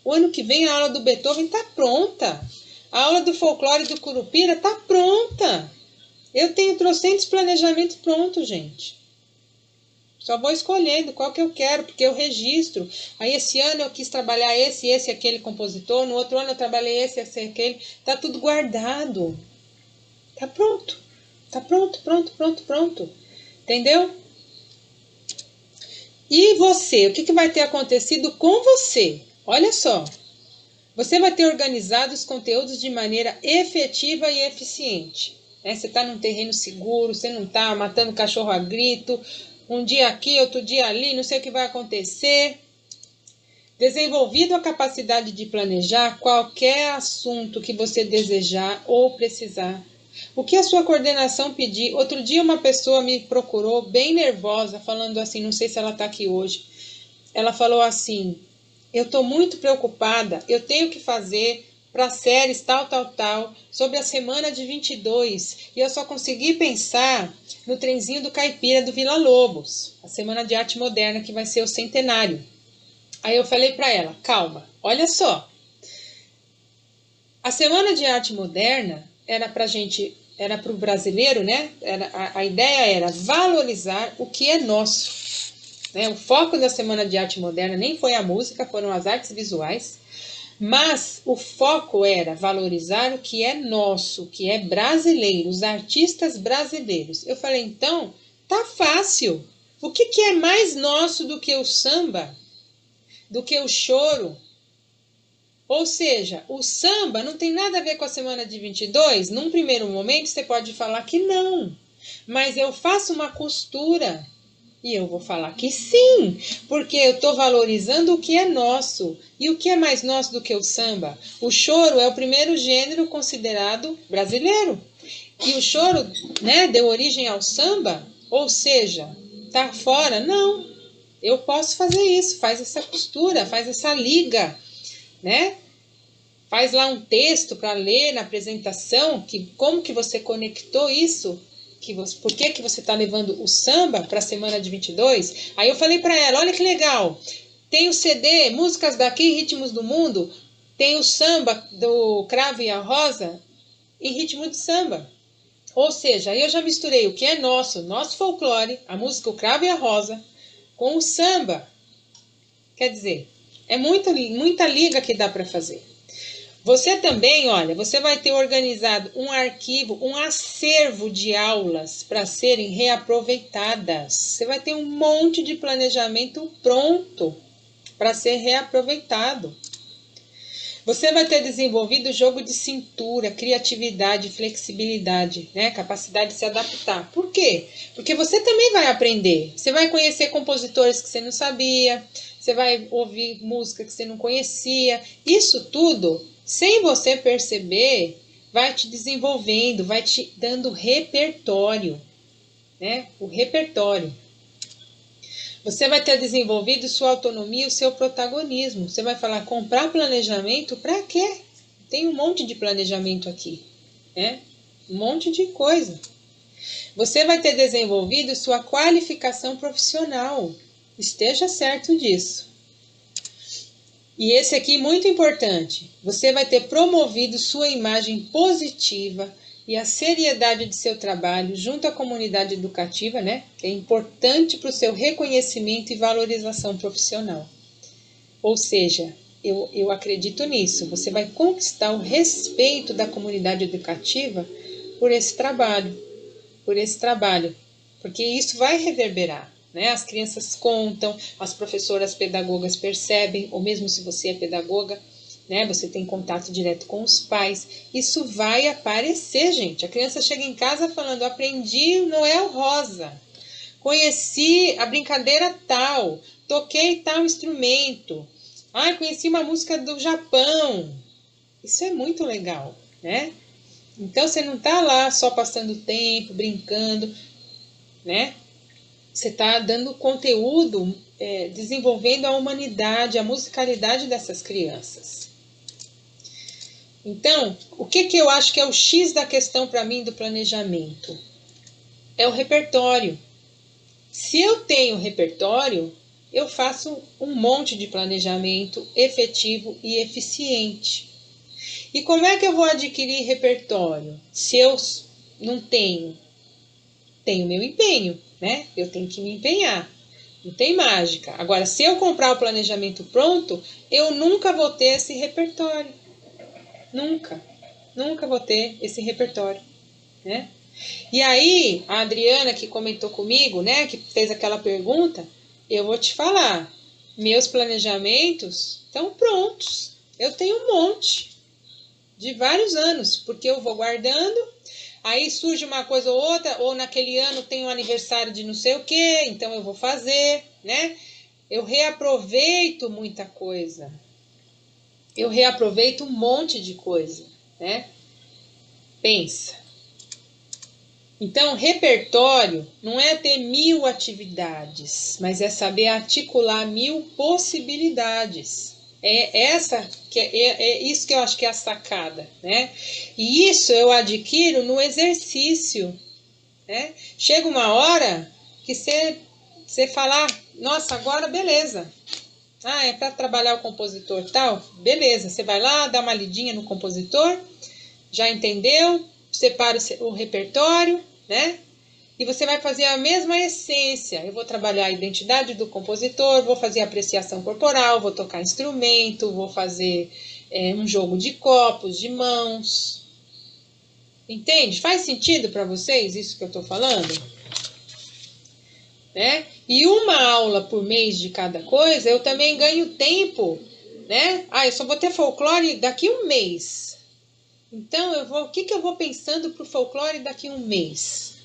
O ano que vem a aula do Beethoven está pronta. A aula do folclore do Curupira está pronta. Eu tenho trocentos planejamentos prontos, gente. Só vou escolhendo qual que eu quero, porque eu registro. Aí esse ano eu quis trabalhar esse, aquele compositor. No outro ano eu trabalhei esse, aquele. Tá tudo guardado. Tá pronto. Tá pronto. Entendeu? E você? O que vai ter acontecido com você? Olha só. Você vai ter organizado os conteúdos de maneira efetiva e eficiente. Né? Você está num terreno seguro, você não está matando cachorro a grito, um dia aqui, outro dia ali, não sei o que vai acontecer. Desenvolvido a capacidade de planejar qualquer assunto que você desejar ou precisar. O que a sua coordenação pedir. Outro dia uma pessoa me procurou bem nervosa, falando assim, não sei se ela está aqui hoje. Ela falou assim, eu estou muito preocupada, eu tenho que fazer para séries tal, sobre a semana de 22, e eu só consegui pensar no trenzinho do Caipira do Vila Lobos, a Semana de Arte Moderna, que vai ser o centenário. Aí eu falei para ela, calma, olha só, a Semana de Arte Moderna era para o brasileiro, né? A ideia era valorizar o que é nosso. Né? O foco da Semana de Arte Moderna nem foi a música, foram as artes visuais, Mas o foco era valorizar o que é nosso, o que é brasileiro, os artistas brasileiros. Eu falei, então, tá fácil. O que é mais nosso do que o samba? Do que o choro? Ou seja, o samba não tem nada a ver com a semana de 22? Num primeiro momento você pode falar que não. Mas eu faço uma costura e eu vou falar que sim, porque eu estou valorizando o que é nosso. E o que é mais nosso do que o samba? O choro é o primeiro gênero considerado brasileiro. E o choro, né, deu origem ao samba, ou seja, tá fora? Não. Eu posso fazer isso, faz essa costura, faz essa liga, né? Faz lá um texto para ler na apresentação, como que você conectou isso, por que você está levando o samba para a semana de 22? Aí eu falei para ela, olha que legal, tem o CD, Músicas daqui, Ritmos do Mundo, tem o samba do Cravo e a Rosa em ritmo de samba. Ou seja, aí eu já misturei o que é nosso folclore, a música O Cravo e a Rosa, com o samba. Quer dizer, é muita liga que dá para fazer. Você também, olha, você vai ter organizado um arquivo, um acervo de aulas para serem reaproveitadas. Você vai ter um monte de planejamento pronto para ser reaproveitado. Você vai ter desenvolvido jogo de cintura, criatividade, flexibilidade, né? Capacidade de se adaptar. Por quê? Porque você também vai aprender. Você vai conhecer compositores que você não sabia, você vai ouvir música que você não conhecia. Isso tudo, sem você perceber, vai te desenvolvendo, vai te dando repertório, né? O repertório. Você vai ter desenvolvido sua autonomia, o seu protagonismo. Você vai falar, comprar planejamento para quê? Tem um monte de planejamento aqui, né? Um monte de coisa. Você vai ter desenvolvido sua qualificação profissional. Esteja certo disso. E esse aqui, muito importante. Você vai ter promovido sua imagem positiva e a seriedade de seu trabalho junto à comunidade educativa, né? Que é importante para o seu reconhecimento e valorização profissional. Ou seja, eu acredito nisso. Você vai conquistar o respeito da comunidade educativa por esse trabalho, porque isso vai reverberar, né? As crianças contam, as professoras pedagogas percebem, ou mesmo se você é pedagoga, né? Você tem contato direto com os pais. Isso vai aparecer, gente. A criança chega em casa falando, aprendi Noel Rosa, conheci a brincadeira tal, toquei tal instrumento, conheci uma música do Japão. Isso é muito legal, né? Então você não está lá só passando tempo, brincando, né? Você está dando conteúdo, desenvolvendo a humanidade, a musicalidade dessas crianças. Então, o que eu acho que é o X da questão para mim do planejamento? É o repertório. Se eu tenho repertório, eu faço um monte de planejamento efetivo e eficiente. E como é que eu vou adquirir repertório? Se eu não tenho meu empenho, né? Eu tenho que me empenhar. Não tem mágica. Agora, se eu comprar o planejamento pronto, eu nunca vou ter esse repertório. Nunca vou ter esse repertório, né? E aí, a Adriana que comentou comigo, né, que fez aquela pergunta, eu vou te falar, meus planejamentos estão prontos. Eu tenho um monte, de vários anos, porque eu vou guardando, aí surge uma coisa ou outra, ou naquele ano tem um aniversário de não sei o quê, então eu vou fazer, né? Eu reaproveito muita coisa. Eu reaproveito um monte de coisa, né? Pensa. Então, repertório não é ter 1000 atividades, mas é saber articular 1000 possibilidades. É isso que eu acho que é a sacada, né? E isso eu adquiro no exercício, né? Chega uma hora que você fala, nossa, agora beleza. É para trabalhar o compositor tal? Beleza, você vai lá, dá uma lidinha no compositor, já entendeu, separa o repertório, né? E você vai fazer a mesma essência. Eu vou trabalhar a identidade do compositor, vou fazer apreciação corporal, vou tocar instrumento, vou fazer um jogo de copos, de mãos. Entende? Faz sentido para vocês isso que eu estou falando? Né? E uma aula por mês de cada coisa, eu também ganho tempo, né? Eu só vou ter folclore daqui um mês. Então, o que eu vou pensando para o folclore daqui um mês?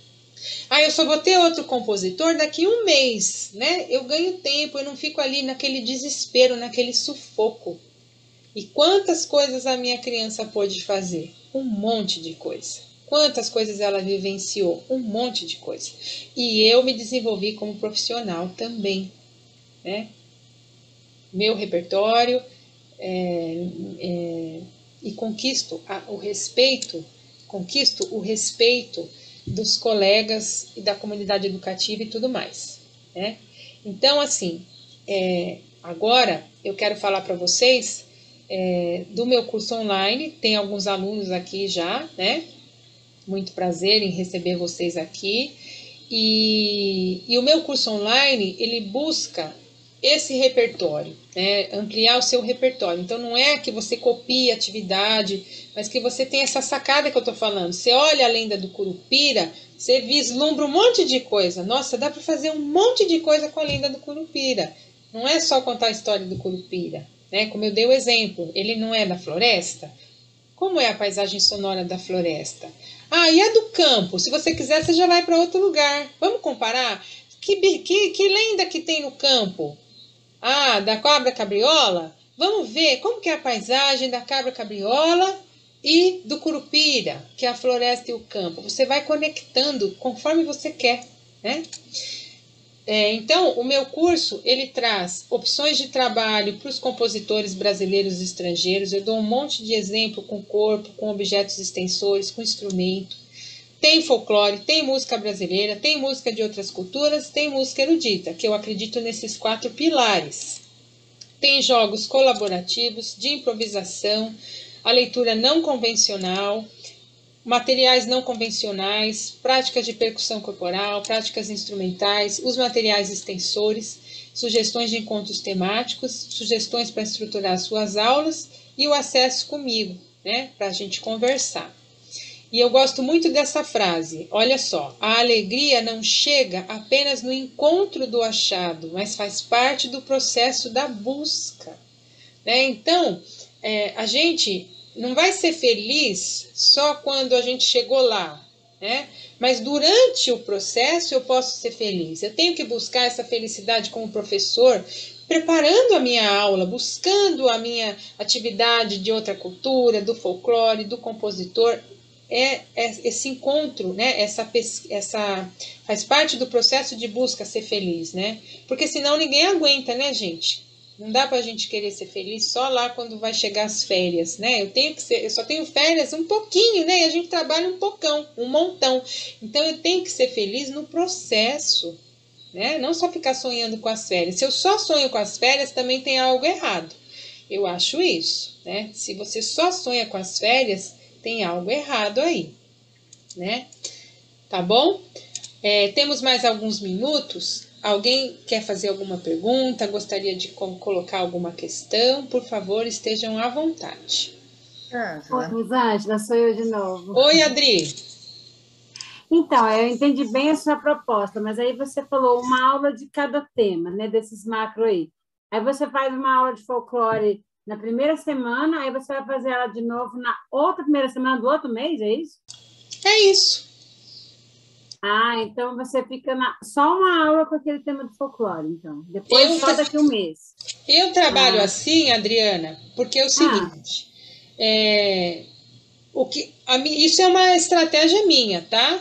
Eu só vou ter outro compositor daqui um mês, né? Eu ganho tempo, eu não fico ali naquele desespero, naquele sufoco. E quantas coisas a minha criança pôde fazer? Um monte de coisa. Quantas coisas ela vivenciou? Um monte de coisa. E eu me desenvolvi como profissional também, né? Meu repertório e conquisto o respeito dos colegas e da comunidade educativa e tudo mais, né? Então, assim, agora eu quero falar para vocês do meu curso online. Tem alguns alunos aqui já, né? Muito prazer em receber vocês aqui. E o meu curso online, ele busca esse repertório, né? Ampliar o seu repertório. Então, não é que você copie a atividade, mas que você tem essa sacada que eu estou falando. Você olha a lenda do Curupira, você vislumbra um monte de coisa. Nossa, dá para fazer um monte de coisa com a lenda do Curupira. Não é só contar a história do Curupira, né? Como eu dei o exemplo, ele não é da floresta. Como é a paisagem sonora da floresta? E a do campo? Se você quiser, você já vai para outro lugar. Vamos comparar? Que lenda que tem no campo? Da cabra cabriola? Vamos ver como que é a paisagem da cabra cabriola e do Curupira, que é a floresta e o campo. Você vai conectando conforme você quer, né? Então, o meu curso, ele traz opções de trabalho para os compositores brasileiros e estrangeiros. Eu dou um monte de exemplo com corpo, com objetos extensores, com instrumento. Tem folclore, tem música brasileira, tem música de outras culturas, tem música erudita, que eu acredito nesses 4 pilares. Tem jogos colaborativos, de improvisação, a leitura não convencional, materiais não convencionais, práticas de percussão corporal, práticas instrumentais, os materiais extensores, sugestões de encontros temáticos, sugestões para estruturar suas aulas e o acesso comigo, né, para a gente conversar. E eu gosto muito dessa frase, olha só, a alegria não chega apenas no encontro do achado, mas faz parte do processo da busca, né? Então, a gente não vai ser feliz só quando a gente chegou lá, né? Mas durante o processo eu posso ser feliz. Eu tenho que buscar essa felicidade como professor, preparando a minha aula, buscando a minha atividade de outra cultura, do folclore, do compositor. Esse encontro, né? Essa faz parte do processo de busca ser feliz, né? Porque senão ninguém aguenta, né, gente? Não dá pra gente querer ser feliz só lá quando vai chegar as férias, né? Eu só tenho férias um pouquinho, né? E a gente trabalha um pocão, um montão. Então eu tenho que ser feliz no processo, né? Não só ficar sonhando com as férias. Se eu só sonho com as férias, também tem algo errado. Eu acho isso, né? Se você só sonha com as férias, tem algo errado aí, né? Tá bom? Temos mais alguns minutos. Alguém quer fazer alguma pergunta? Gostaria de colocar alguma questão? Por favor, estejam à vontade. Oi, Rosângela, sou eu de novo. Oi, Adri. Então, eu entendi bem a sua proposta, mas aí você falou uma aula de cada tema, né, desses macro aí. Aí você faz uma aula de folclore na primeira semana, aí você vai fazer ela de novo na outra primeira semana do outro mês, é isso? É isso. Então você fica só uma aula com aquele tema do folclore, então. Depois só daqui um mês. Eu trabalho assim, Adriana, porque é o seguinte, isso é uma estratégia minha, tá?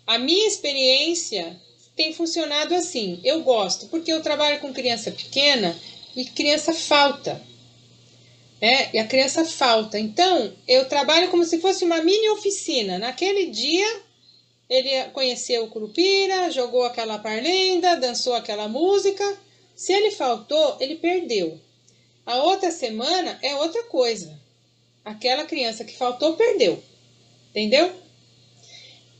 A minha experiência tem funcionado assim. Eu gosto, porque eu trabalho com criança pequena e criança falta. E a criança falta. Então, eu trabalho como se fosse uma mini oficina. Naquele dia, ele conheceu o Curupira, jogou aquela parlenda, dançou aquela música. Se ele faltou, ele perdeu. A outra semana é outra coisa. Aquela criança que faltou, perdeu. Entendeu?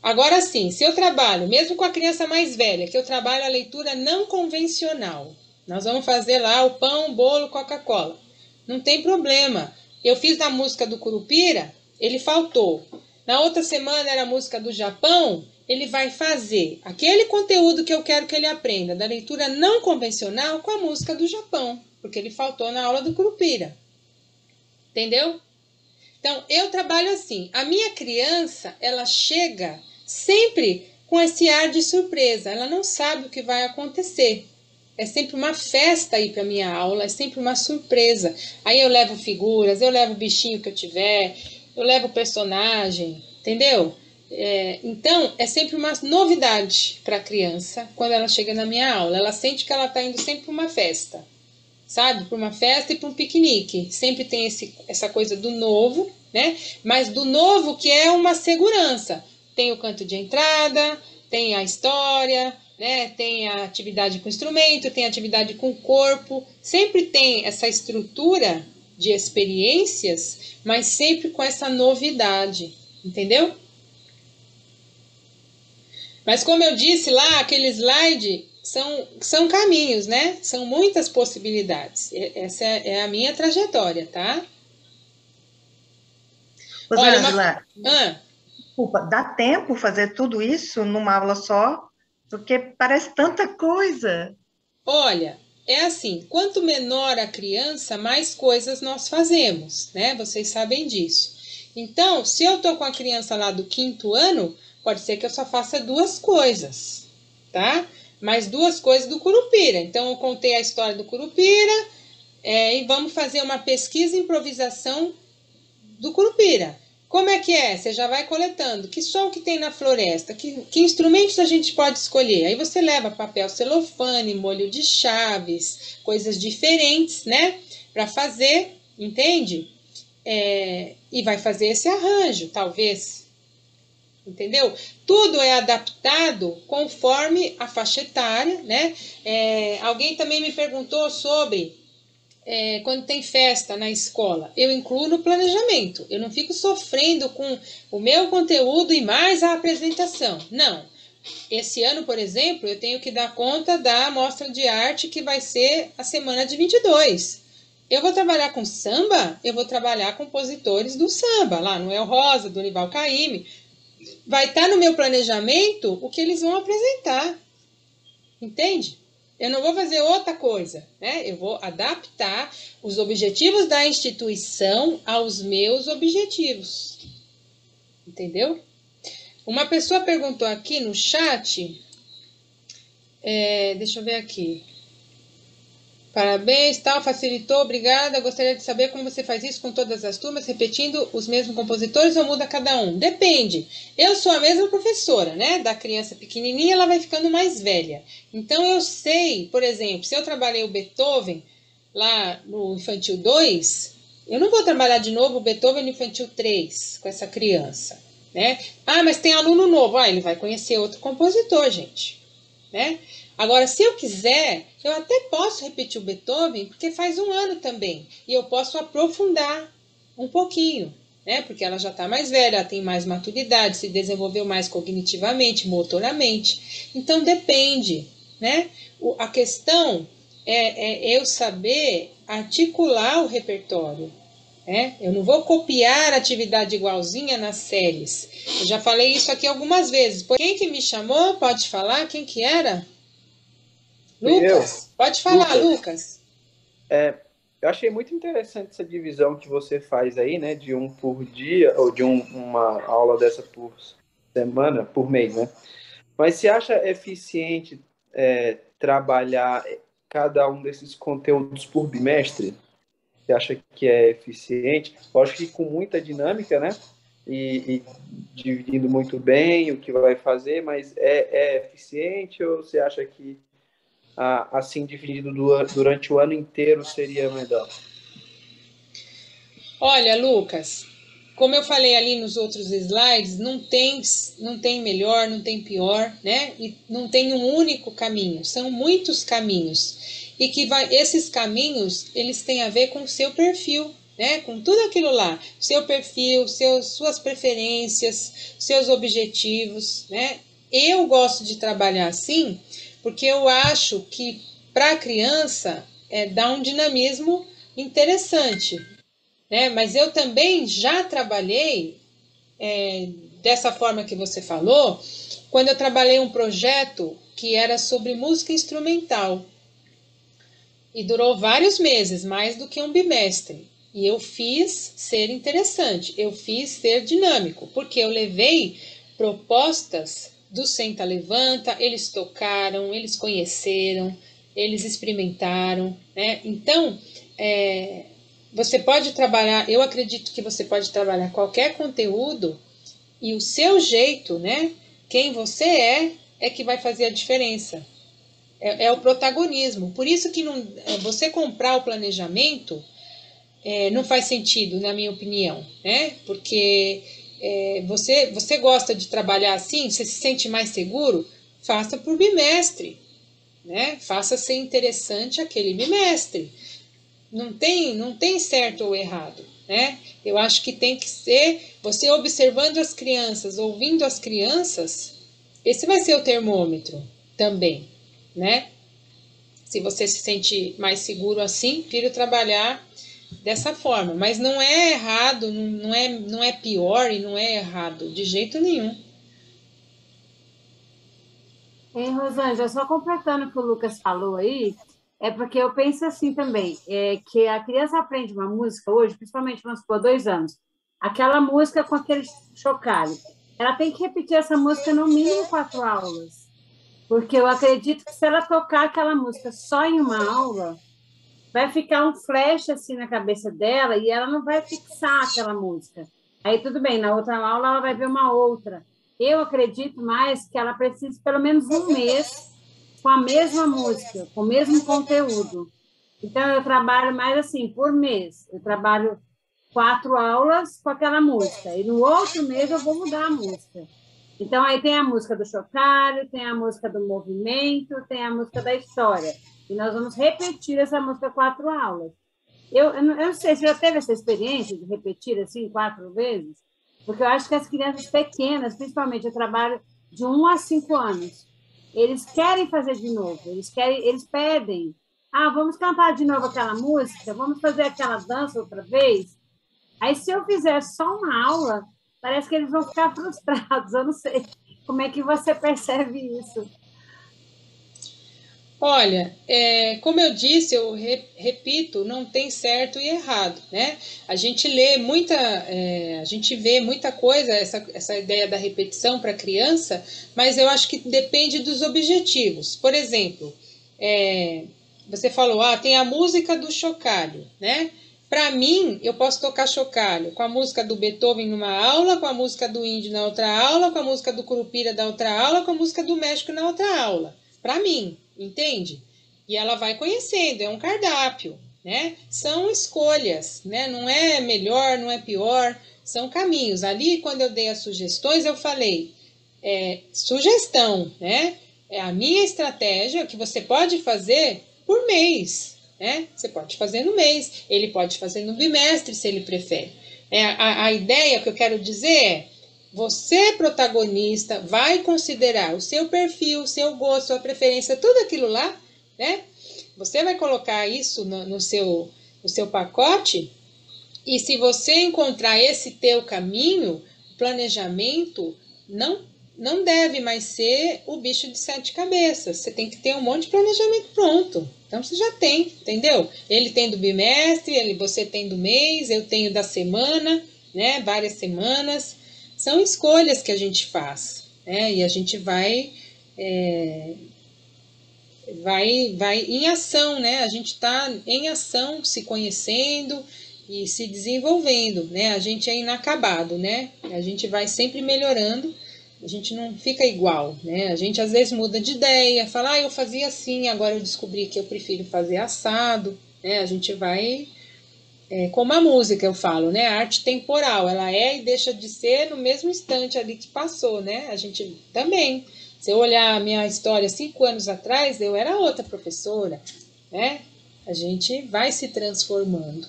Agora sim, se eu trabalho, mesmo com a criança mais velha, que eu trabalho a leitura não convencional, nós vamos fazer lá o pão, bolo, Coca-Cola. Não tem problema. Eu fiz na música do Curupira, ele faltou. Na outra semana era a música do Japão, ele vai fazer aquele conteúdo que eu quero que ele aprenda, da leitura não convencional, com a música do Japão, porque ele faltou na aula do Curupira. Entendeu? Então, eu trabalho assim. A minha criança, ela chega sempre com esse ar de surpresa. Ela não sabe o que vai acontecer. É sempre uma festa aí para minha aula, é sempre uma surpresa. Aí eu levo figuras, eu levo o bichinho que eu tiver, eu levo o personagem, entendeu? Então, é sempre uma novidade para a criança quando ela chega na minha aula. Ela sente que ela está indo sempre para uma festa, sabe? Para uma festa e para um piquenique. Sempre tem essa coisa do novo, né? Mas do novo que é uma segurança. Tem o canto de entrada, tem a história, né? Tem a atividade com instrumento, tem a atividade com o corpo. Sempre tem essa estrutura de experiências, mas sempre com essa novidade, entendeu? Mas como eu disse lá, aquele slide são caminhos, né? São muitas possibilidades. Essa é a minha trajetória, tá? Rosângela, desculpa, dá tempo fazer tudo isso numa aula só? Porque parece tanta coisa. Olha, é assim, quanto menor a criança, mais coisas nós fazemos, né? Vocês sabem disso. Então, se eu tô com a criança lá do 5º ano, pode ser que eu só faça 2 coisas, tá? Mais 2 coisas do Curupira. Então, eu contei a história do Curupira e vamos fazer uma pesquisa e improvisação do Curupira. Como é que é? Você já vai coletando. Que som que tem na floresta? Que instrumentos a gente pode escolher? Aí você leva papel celofane, molho de chaves, coisas diferentes, né? Para fazer, entende? E vai fazer esse arranjo, talvez. Entendeu? Tudo é adaptado conforme a faixa etária, né? Alguém também me perguntou sobre quando tem festa na escola. Eu incluo no planejamento. Eu não fico sofrendo com o meu conteúdo e mais a apresentação. Não. Esse ano, por exemplo, eu tenho que dar conta da mostra de arte que vai ser a semana de 22. Eu vou trabalhar com samba, eu vou trabalhar com compositores do samba, lá no El Rosa, do Nival Caymmi. Vai estar no meu planejamento o que eles vão apresentar. Entende? Eu não vou fazer outra coisa, né? Eu vou adaptar os objetivos da instituição aos meus objetivos. Entendeu? Uma pessoa perguntou aqui no chat, deixa eu ver aqui. Parabéns, tal, facilitou, obrigada. Gostaria de saber como você faz isso com todas as turmas, repetindo os mesmos compositores ou muda cada um? Depende. Eu sou a mesma professora, né? Da criança pequenininha, ela vai ficando mais velha. Então, eu sei, por exemplo, se eu trabalhei o Beethoven lá no Infantil 2, eu não vou trabalhar de novo o Beethoven no Infantil 3 com essa criança, né? Ah, mas tem aluno novo. Ah, ele vai conhecer outro compositor, gente, né? Agora, se eu quiser, eu até posso repetir o Beethoven, porque faz 1 ano também. E eu posso aprofundar um pouquinho, né? Porque ela já está mais velha, ela tem mais maturidade, se desenvolveu mais cognitivamente, motoramente. Então, depende, né? A questão é eu saber articular o repertório. Eu não vou copiar a atividade igualzinha nas séries. Eu já falei isso aqui algumas vezes. Quem que me chamou? Pode falar? Quem que era? Lucas, pode falar, Lucas. Eu achei muito interessante essa divisão que você faz aí, né, de um por dia, ou de uma aula dessa por semana, por mês, né? Mas você acha eficiente trabalhar cada um desses conteúdos por bimestre? Você acha que é eficiente? Lógico que com muita dinâmica, né? E dividindo muito bem o que vai fazer, mas é eficiente ou você acha que assim dividido durante o ano inteiro seria melhor? Olha, Lucas, como eu falei ali nos outros slides, não tem melhor, não tem pior, né? E não tem um único caminho, são muitos caminhos. E que esses caminhos, eles têm a ver com o seu perfil, né? Com tudo aquilo lá, seu perfil, suas preferências, seus objetivos, né? Eu gosto de trabalhar assim, porque eu acho que para a criança dá um dinamismo interessante. né? Mas eu também já trabalhei dessa forma que você falou, quando eu trabalhei um projeto que era sobre música instrumental. E durou vários meses, mais do que um bimestre. E eu fiz ser interessante, eu fiz ser dinâmico, porque eu levei propostas do Senta Levanta, eles tocaram, eles conheceram, eles experimentaram, né? Então, você pode trabalhar, eu acredito que você pode trabalhar qualquer conteúdo e o seu jeito, né? Quem você é que vai fazer a diferença. É o protagonismo. Por isso que você comprar o planejamento não faz sentido, na minha opinião, né? Porque você gosta de trabalhar assim, você se sente mais seguro, faça por bimestre, né? Faça ser interessante aquele bimestre. Não tem certo ou errado, né? Eu acho que tem que ser você observando as crianças, ouvindo as crianças, esse vai ser o termômetro também, né? Se você se sente mais seguro assim, prefiro trabalhar dessa forma. Mas não é errado, não é pior e não é errado, de jeito nenhum. Rosângela, só completando o que o Lucas falou aí, é porque eu penso assim também, que a criança aprende uma música hoje, principalmente, vamos supor, 2 anos, aquela música com aquele chocalho. Ela tem que repetir essa música no mínimo 4 aulas, porque eu acredito que se ela tocar aquela música só em uma aula, vai ficar um flash assim na cabeça dela e ela não vai fixar aquela música. Aí tudo bem, na outra aula ela vai ver uma outra. Eu acredito mais que ela precisa pelo menos um mês com a mesma música, com o mesmo conteúdo. Então eu trabalho mais assim, por mês. Eu trabalho 4 aulas com aquela música. E no outro mês eu vou mudar a música. Então aí tem a música do chocalho, tem a música do movimento, tem a música da história. E nós vamos repetir essa música 4 aulas. Eu não sei se já teve essa experiência de repetir assim 4 vezes, porque eu acho que as crianças pequenas, principalmente, eu trabalho de 1 a 5 anos, eles querem fazer de novo, eles pedem, vamos cantar de novo aquela música, vamos fazer aquela dança outra vez. Aí, se eu fizer só uma aula, parece que eles vão ficar frustrados. Eu não sei como é que você percebe isso. Olha, como eu disse, eu repito, não tem certo e errado, né? A gente lê a gente vê muita coisa, essa ideia da repetição para criança, mas eu acho que depende dos objetivos. Por exemplo, você falou, tem a música do chocalho, né? Para mim, eu posso tocar chocalho com a música do Beethoven numa aula, com a música do índio na outra aula, com a música do Curupira da outra aula, com a música do México na outra aula. Para mim, entende? E ela vai conhecendo, é um cardápio, né? São escolhas, né? Não é melhor, não é pior, são caminhos. Ali, quando eu dei as sugestões, eu falei, sugestão, né? É a minha estratégia que você pode fazer por mês, né? Você pode fazer no mês, ele pode fazer no bimestre, se ele prefere. A ideia que eu quero dizer é, você, protagonista, vai considerar o seu perfil, o seu gosto, a preferência, tudo aquilo lá, né? Você vai colocar isso no seu pacote e se você encontrar esse teu caminho, o planejamento não deve mais ser o bicho de 7 cabeças. Você tem que ter um monte de planejamento pronto. Então você já tem, entendeu? Ele tem do bimestre, você tem do mês, eu tenho da semana, né? Várias semanas. São escolhas que a gente faz, né? E a gente vai em ação, né? A gente está em ação, se conhecendo e se desenvolvendo, né? A gente é inacabado, né? A gente vai sempre melhorando, a gente não fica igual, né? A gente às vezes muda de ideia, fala, eu fazia assim, agora eu descobri que eu prefiro fazer assado, né? A gente vai... como a música, eu falo, né? A arte temporal, ela é e deixa de ser no mesmo instante ali que passou, né? A gente também. Se eu olhar a minha história 5 anos atrás, eu era outra professora, né? A gente vai se transformando.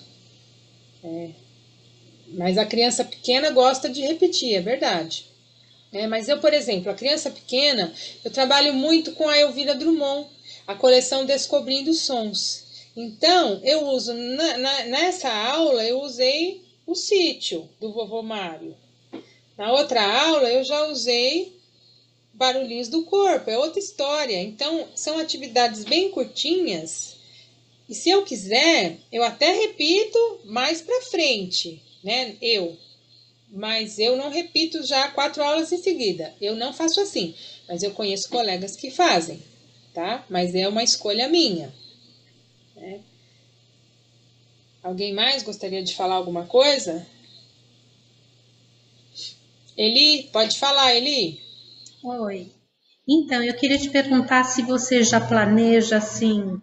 Mas a criança pequena gosta de repetir, é verdade. Mas eu, por exemplo, a criança pequena, eu trabalho muito com a Elvira Drummond, a coleção Descobrindo Sons. Então, eu uso, nessa aula, eu usei o sítio do vovô Mário. Na outra aula, eu já usei barulhinhos do corpo, é outra história. Então, são atividades bem curtinhas. E se eu quiser, eu até repito mais para frente, né? Mas eu não repito já 4 aulas em seguida. Eu não faço assim. Mas eu conheço colegas que fazem, tá? Mas é uma escolha minha. Né? Alguém mais gostaria de falar alguma coisa? Eli, pode falar, Eli. Oi. Então, eu queria te perguntar se você já planeja, assim,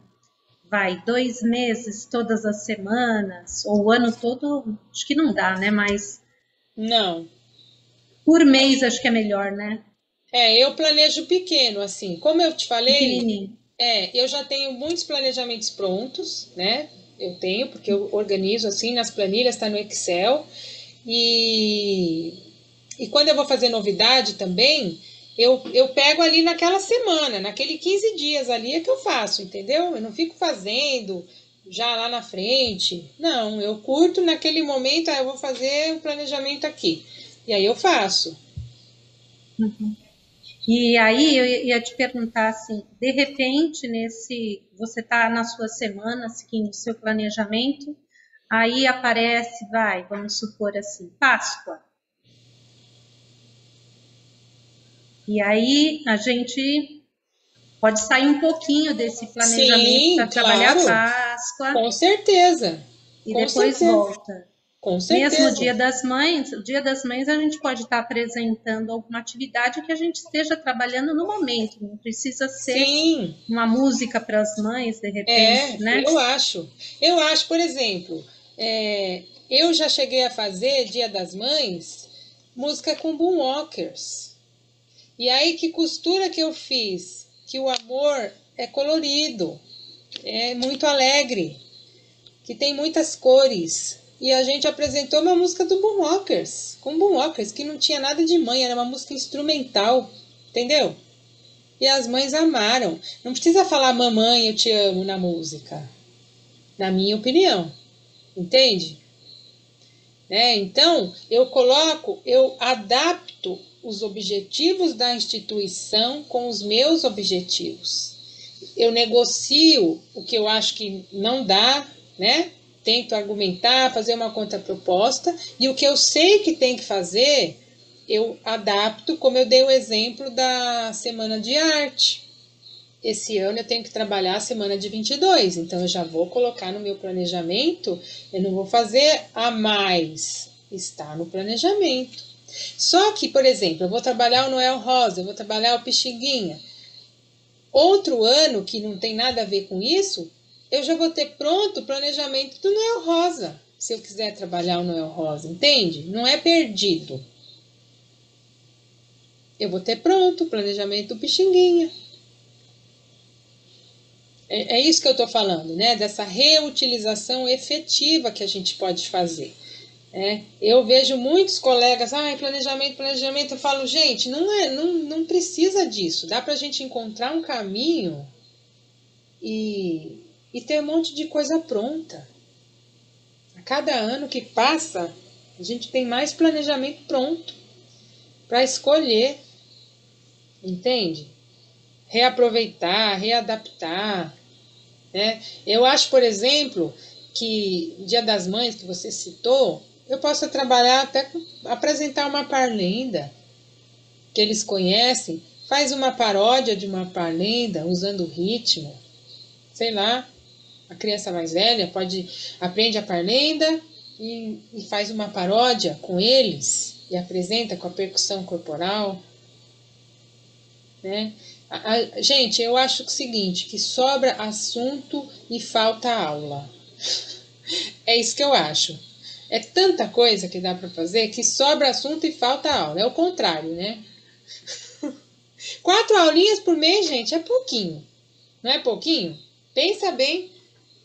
2 meses, todas as semanas, ou o ano todo, acho que não dá, né? Mas não. Por mês acho que é melhor, né? Eu planejo pequeno, assim. Como eu te falei, pequenininho. Eu já tenho muitos planejamentos prontos, né? Eu tenho, porque eu organizo assim nas planilhas, está no Excel. E quando eu vou fazer novidade também, eu pego ali naquela semana, naquele 15 dias ali é que eu faço, entendeu? Eu não fico fazendo já lá na frente. Não, eu curto naquele momento, eu vou fazer o planejamento aqui. E aí eu faço. Uhum. E aí eu ia te perguntar assim, de repente, você está na sua semana, seguindo o seu planejamento, aí aparece, vamos supor assim, Páscoa. E aí a gente pode sair um pouquinho desse planejamento para trabalhar a Páscoa. Com certeza. E depois volta. Com certeza. Mesmo o Dia das Mães, a gente pode estar apresentando alguma atividade que a gente esteja trabalhando no momento. Não precisa ser uma música para as mães, de repente, né? Eu acho, por exemplo, eu já cheguei a fazer Dia das Mães, música com Boomwalkers. E aí, que costura que eu fiz? Que o amor é colorido, é muito alegre, que tem muitas cores. E a gente apresentou uma música do Boomwalkers, com Boomwalkers, que não tinha nada de mãe, era uma música instrumental, entendeu? E as mães amaram. Não precisa falar mamãe, eu te amo na música, na minha opinião, entende? Então, eu adapto os objetivos da instituição com os meus objetivos. Eu negocio o que eu acho que não dá, né? Tento argumentar, fazer uma contraproposta, e o que eu sei que tem que fazer, eu adapto, como eu dei o exemplo da Semana de Arte. Esse ano eu tenho que trabalhar a Semana de 22, então eu já vou colocar no meu planejamento, eu não vou fazer a mais, está no planejamento. Só que, por exemplo, eu vou trabalhar o Noel Rosa, eu vou trabalhar o Pixinguinha. Outro ano que não tem nada a ver com isso, eu já vou ter pronto o planejamento do Noel Rosa, se eu quiser trabalhar o Noel Rosa, entende? Não é perdido. Eu vou ter pronto o planejamento do Pixinguinha. É isso que eu estou falando, né? Dessa reutilização efetiva que a gente pode fazer. Eu vejo muitos colegas, planejamento, eu falo, gente, não precisa disso, dá para a gente encontrar um caminho e ter um monte de coisa pronta. A cada ano que passa, a gente tem mais planejamento pronto para escolher, entende? Reaproveitar, readaptar, né? Eu acho, por exemplo, que Dia das Mães, que você citou, eu posso trabalhar até apresentar uma parlenda que eles conhecem, faz uma paródia de uma parlenda usando o ritmo, sei lá, a criança mais velha aprende a parlenda e faz uma paródia com eles e apresenta com a percussão corporal, né? Gente, eu acho o seguinte, que sobra assunto e falta aula. É isso que eu acho. É tanta coisa que dá para fazer que sobra assunto e falta aula. É o contrário, né? 4 aulinhas por mês, gente, é pouquinho. Não é pouquinho? Pensa bem.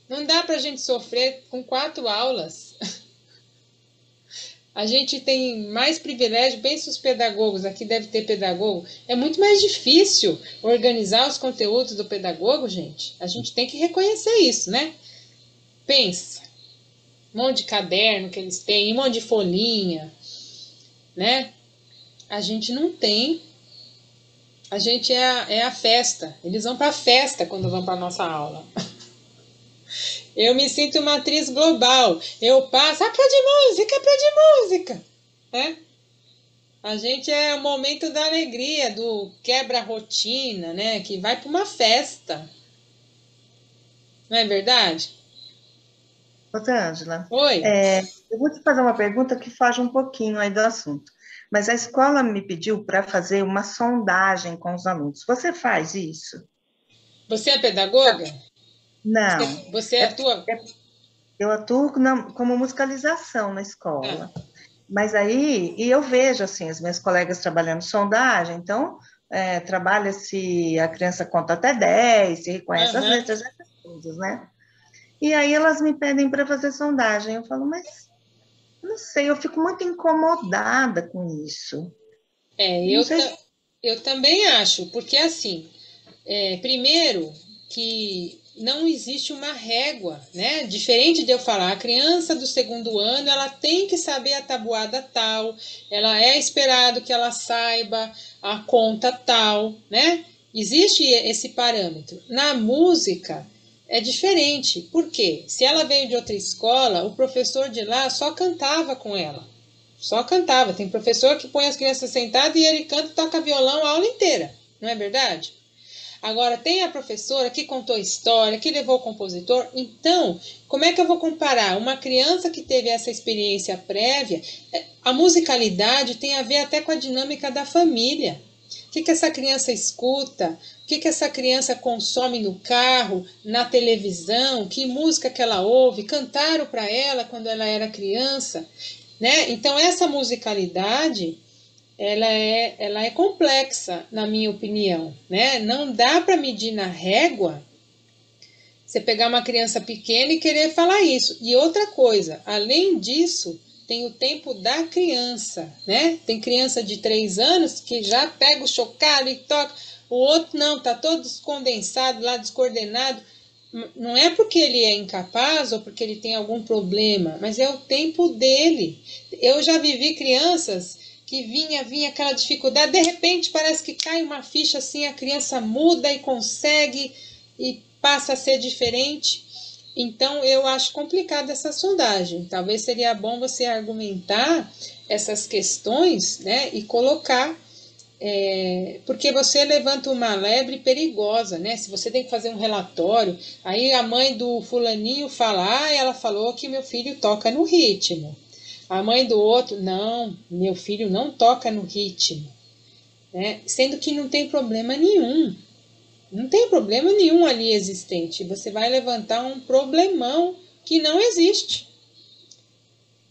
Não dá para a gente sofrer com 4 aulas. A gente tem mais privilégio, pensa os pedagogos, aqui deve ter pedagogo. É muito mais difícil organizar os conteúdos do pedagogo, gente. A gente tem que reconhecer isso, né? pensa, um monte de caderno que eles têm, um monte de folhinha, né? A gente não tem. A gente é a festa. Eles vão para a festa quando vão para a nossa aula. Eu me sinto uma atriz global. Eu passo, aplaude música, né? A gente é o momento da alegria, do quebra-rotina, né? Que vai para uma festa. Não é verdade? Rosângela, Oi. eu vou te fazer uma pergunta que foge um pouquinho aí do assunto. Mas a escola me pediu para fazer uma sondagem com os alunos. Você faz isso? Você é pedagoga? Não. Você atua? Eu atuo como musicalização na escola. Ah. Mas aí, e eu vejo, assim, as minhas colegas trabalhando sondagem, então, trabalha se a criança conta até 10, se reconhece as letras, essas coisas, né? E aí elas me pedem para fazer sondagem. Eu falo, mas não sei, eu fico muito incomodada com isso. Eu também acho, porque assim, primeiro que não existe uma régua, né? Diferente de eu falar, a criança do segundo ano, ela tem que saber a tabuada tal, ela é esperado que ela saiba a conta tal, né? Existe esse parâmetro. Na música é diferente, porque se ela veio de outra escola, o professor de lá só cantava com ela. Só cantava. Tem professor que põe as crianças sentadas e ele canta e toca violão a aula inteira. Não é verdade? Agora, tem a professora que contou história, que levou o compositor. Então, como é que eu vou comparar? Uma criança que teve essa experiência prévia, a musicalidade tem a ver até com a dinâmica da família. O que essa criança escuta? O que essa criança consome no carro, na televisão? Que música que ela ouve? Cantaram para ela quando ela era criança? Né? Então, essa musicalidade, ela é complexa, na minha opinião. Né? Não dá para medir na régua você pegar uma criança pequena e querer falar isso. E outra coisa, além disso, tem o tempo da criança. Né? Tem criança de 3 anos que já pega o chocalho e toca. O outro não, está todo descondensado, lá descoordenado. Não é porque ele é incapaz ou porque ele tem algum problema, mas é o tempo dele. Eu já vivi crianças que vinha aquela dificuldade, de repente parece que cai uma ficha assim, a criança muda e consegue e passa a ser diferente. Então eu acho complicada essa sondagem. Talvez seria bom você argumentar essas questões, né, e colocar. Porque você levanta uma lebre perigosa, né? Se você tem que fazer um relatório, aí a mãe do fulaninho fala, ela falou que meu filho toca no ritmo. A mãe do outro, não, meu filho não toca no ritmo. Né? Sendo que não tem problema nenhum. Não tem problema nenhum ali existente. Você vai levantar um problemão que não existe.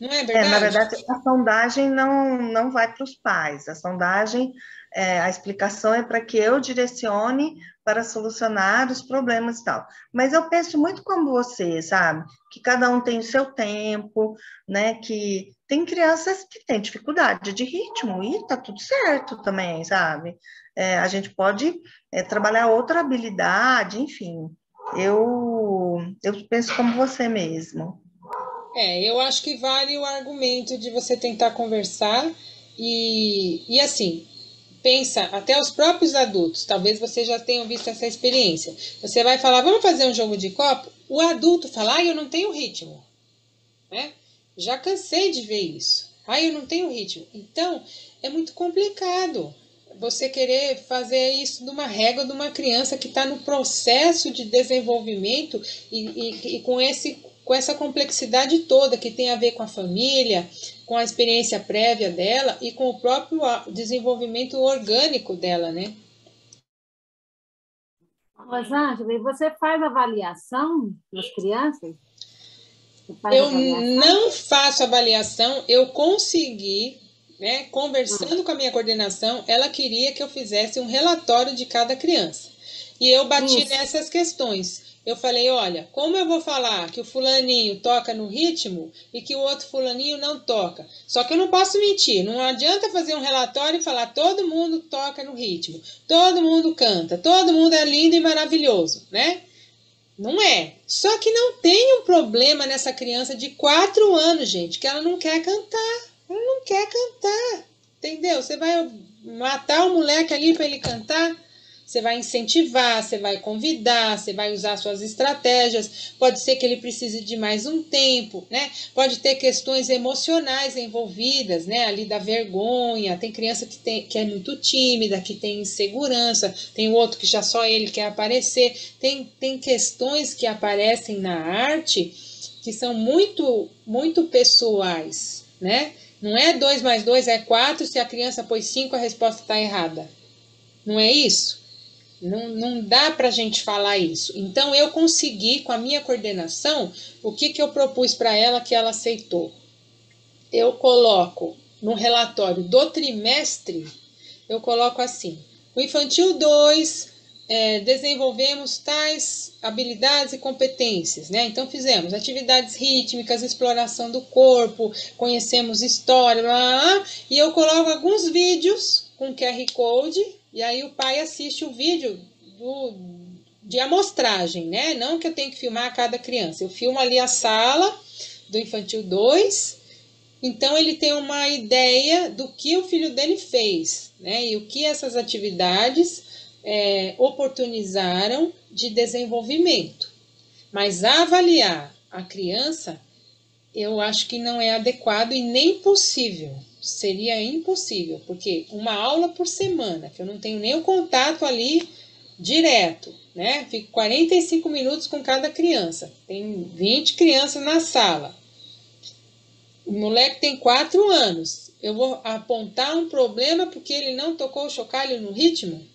Não é verdade? Na verdade, a sondagem não vai para os pais. A sondagem, a explicação é para que eu direcione para solucionar os problemas e tal. Mas eu penso muito como você, sabe? Que cada um tem o seu tempo, né? Que tem crianças que têm dificuldade de ritmo e tá tudo certo também, sabe? A gente pode trabalhar outra habilidade, enfim. Eu penso como você mesmo. Eu acho que vale o argumento de você tentar conversar e assim, pensa, até os próprios adultos, talvez você já tenha visto essa experiência. Você vai falar, vamos fazer um jogo de copo? O adulto fala, eu não tenho ritmo. Né? Já cansei de ver isso. Eu não tenho ritmo. Então, é muito complicado você querer fazer isso numa régua de uma criança que está no processo de desenvolvimento e com essa complexidade toda que tem a ver com a família, com a experiência prévia dela e com o próprio desenvolvimento orgânico dela, né? Rosângela, e você faz avaliação das crianças? Eu não faço avaliação, eu consegui, né, conversando com a minha coordenação, ela queria que eu fizesse um relatório de cada criança. E eu bati nessas questões. Eu falei, olha, como eu vou falar que o fulaninho toca no ritmo e que o outro fulaninho não toca? Só que eu não posso mentir, não adianta fazer um relatório e falar todo mundo toca no ritmo, todo mundo canta, todo mundo é lindo e maravilhoso, né? Não é. Só que não tem um problema nessa criança de 4 anos, gente, que ela não quer cantar. Ela não quer cantar. Entendeu? Você vai matar o moleque ali para ele cantar? Você vai incentivar, você vai convidar, você vai usar suas estratégias. Pode ser que ele precise de mais um tempo, né? Pode ter questões emocionais envolvidas, né? Ali da vergonha. Tem criança que é muito tímida, que tem insegurança. Tem outro que já só ele quer aparecer. Tem questões que aparecem na arte que são muito, muito pessoais, né? Não é 2 mais 2 é 4, se a criança pôs 5, a resposta está errada. Não é isso? Não dá para a gente falar isso. Então, eu consegui, com a minha coordenação, o que eu propus para ela que ela aceitou. Eu coloco no relatório do trimestre, eu coloco assim, o infantil 2, desenvolvemos tais habilidades e competências, né? Então, fizemos atividades rítmicas, exploração do corpo, conhecemos história, blá, blá, blá, e eu coloco alguns vídeos com QR Code, e aí o pai assiste o vídeo de amostragem, né? Não que eu tenho que filmar a cada criança. Eu filmo ali a sala do infantil 2, então ele tem uma ideia do que o filho dele fez, né? E o que essas atividades oportunizaram de desenvolvimento. Mas avaliar a criança, eu acho que não é adequado e nem possível. Seria impossível, porque uma aula por semana, que eu não tenho nem o contato ali direto, né? Fico 45 minutos com cada criança. Tem 20 crianças na sala. O moleque tem 4 anos. Eu vou apontar um problema porque ele não tocou o chocalho no ritmo?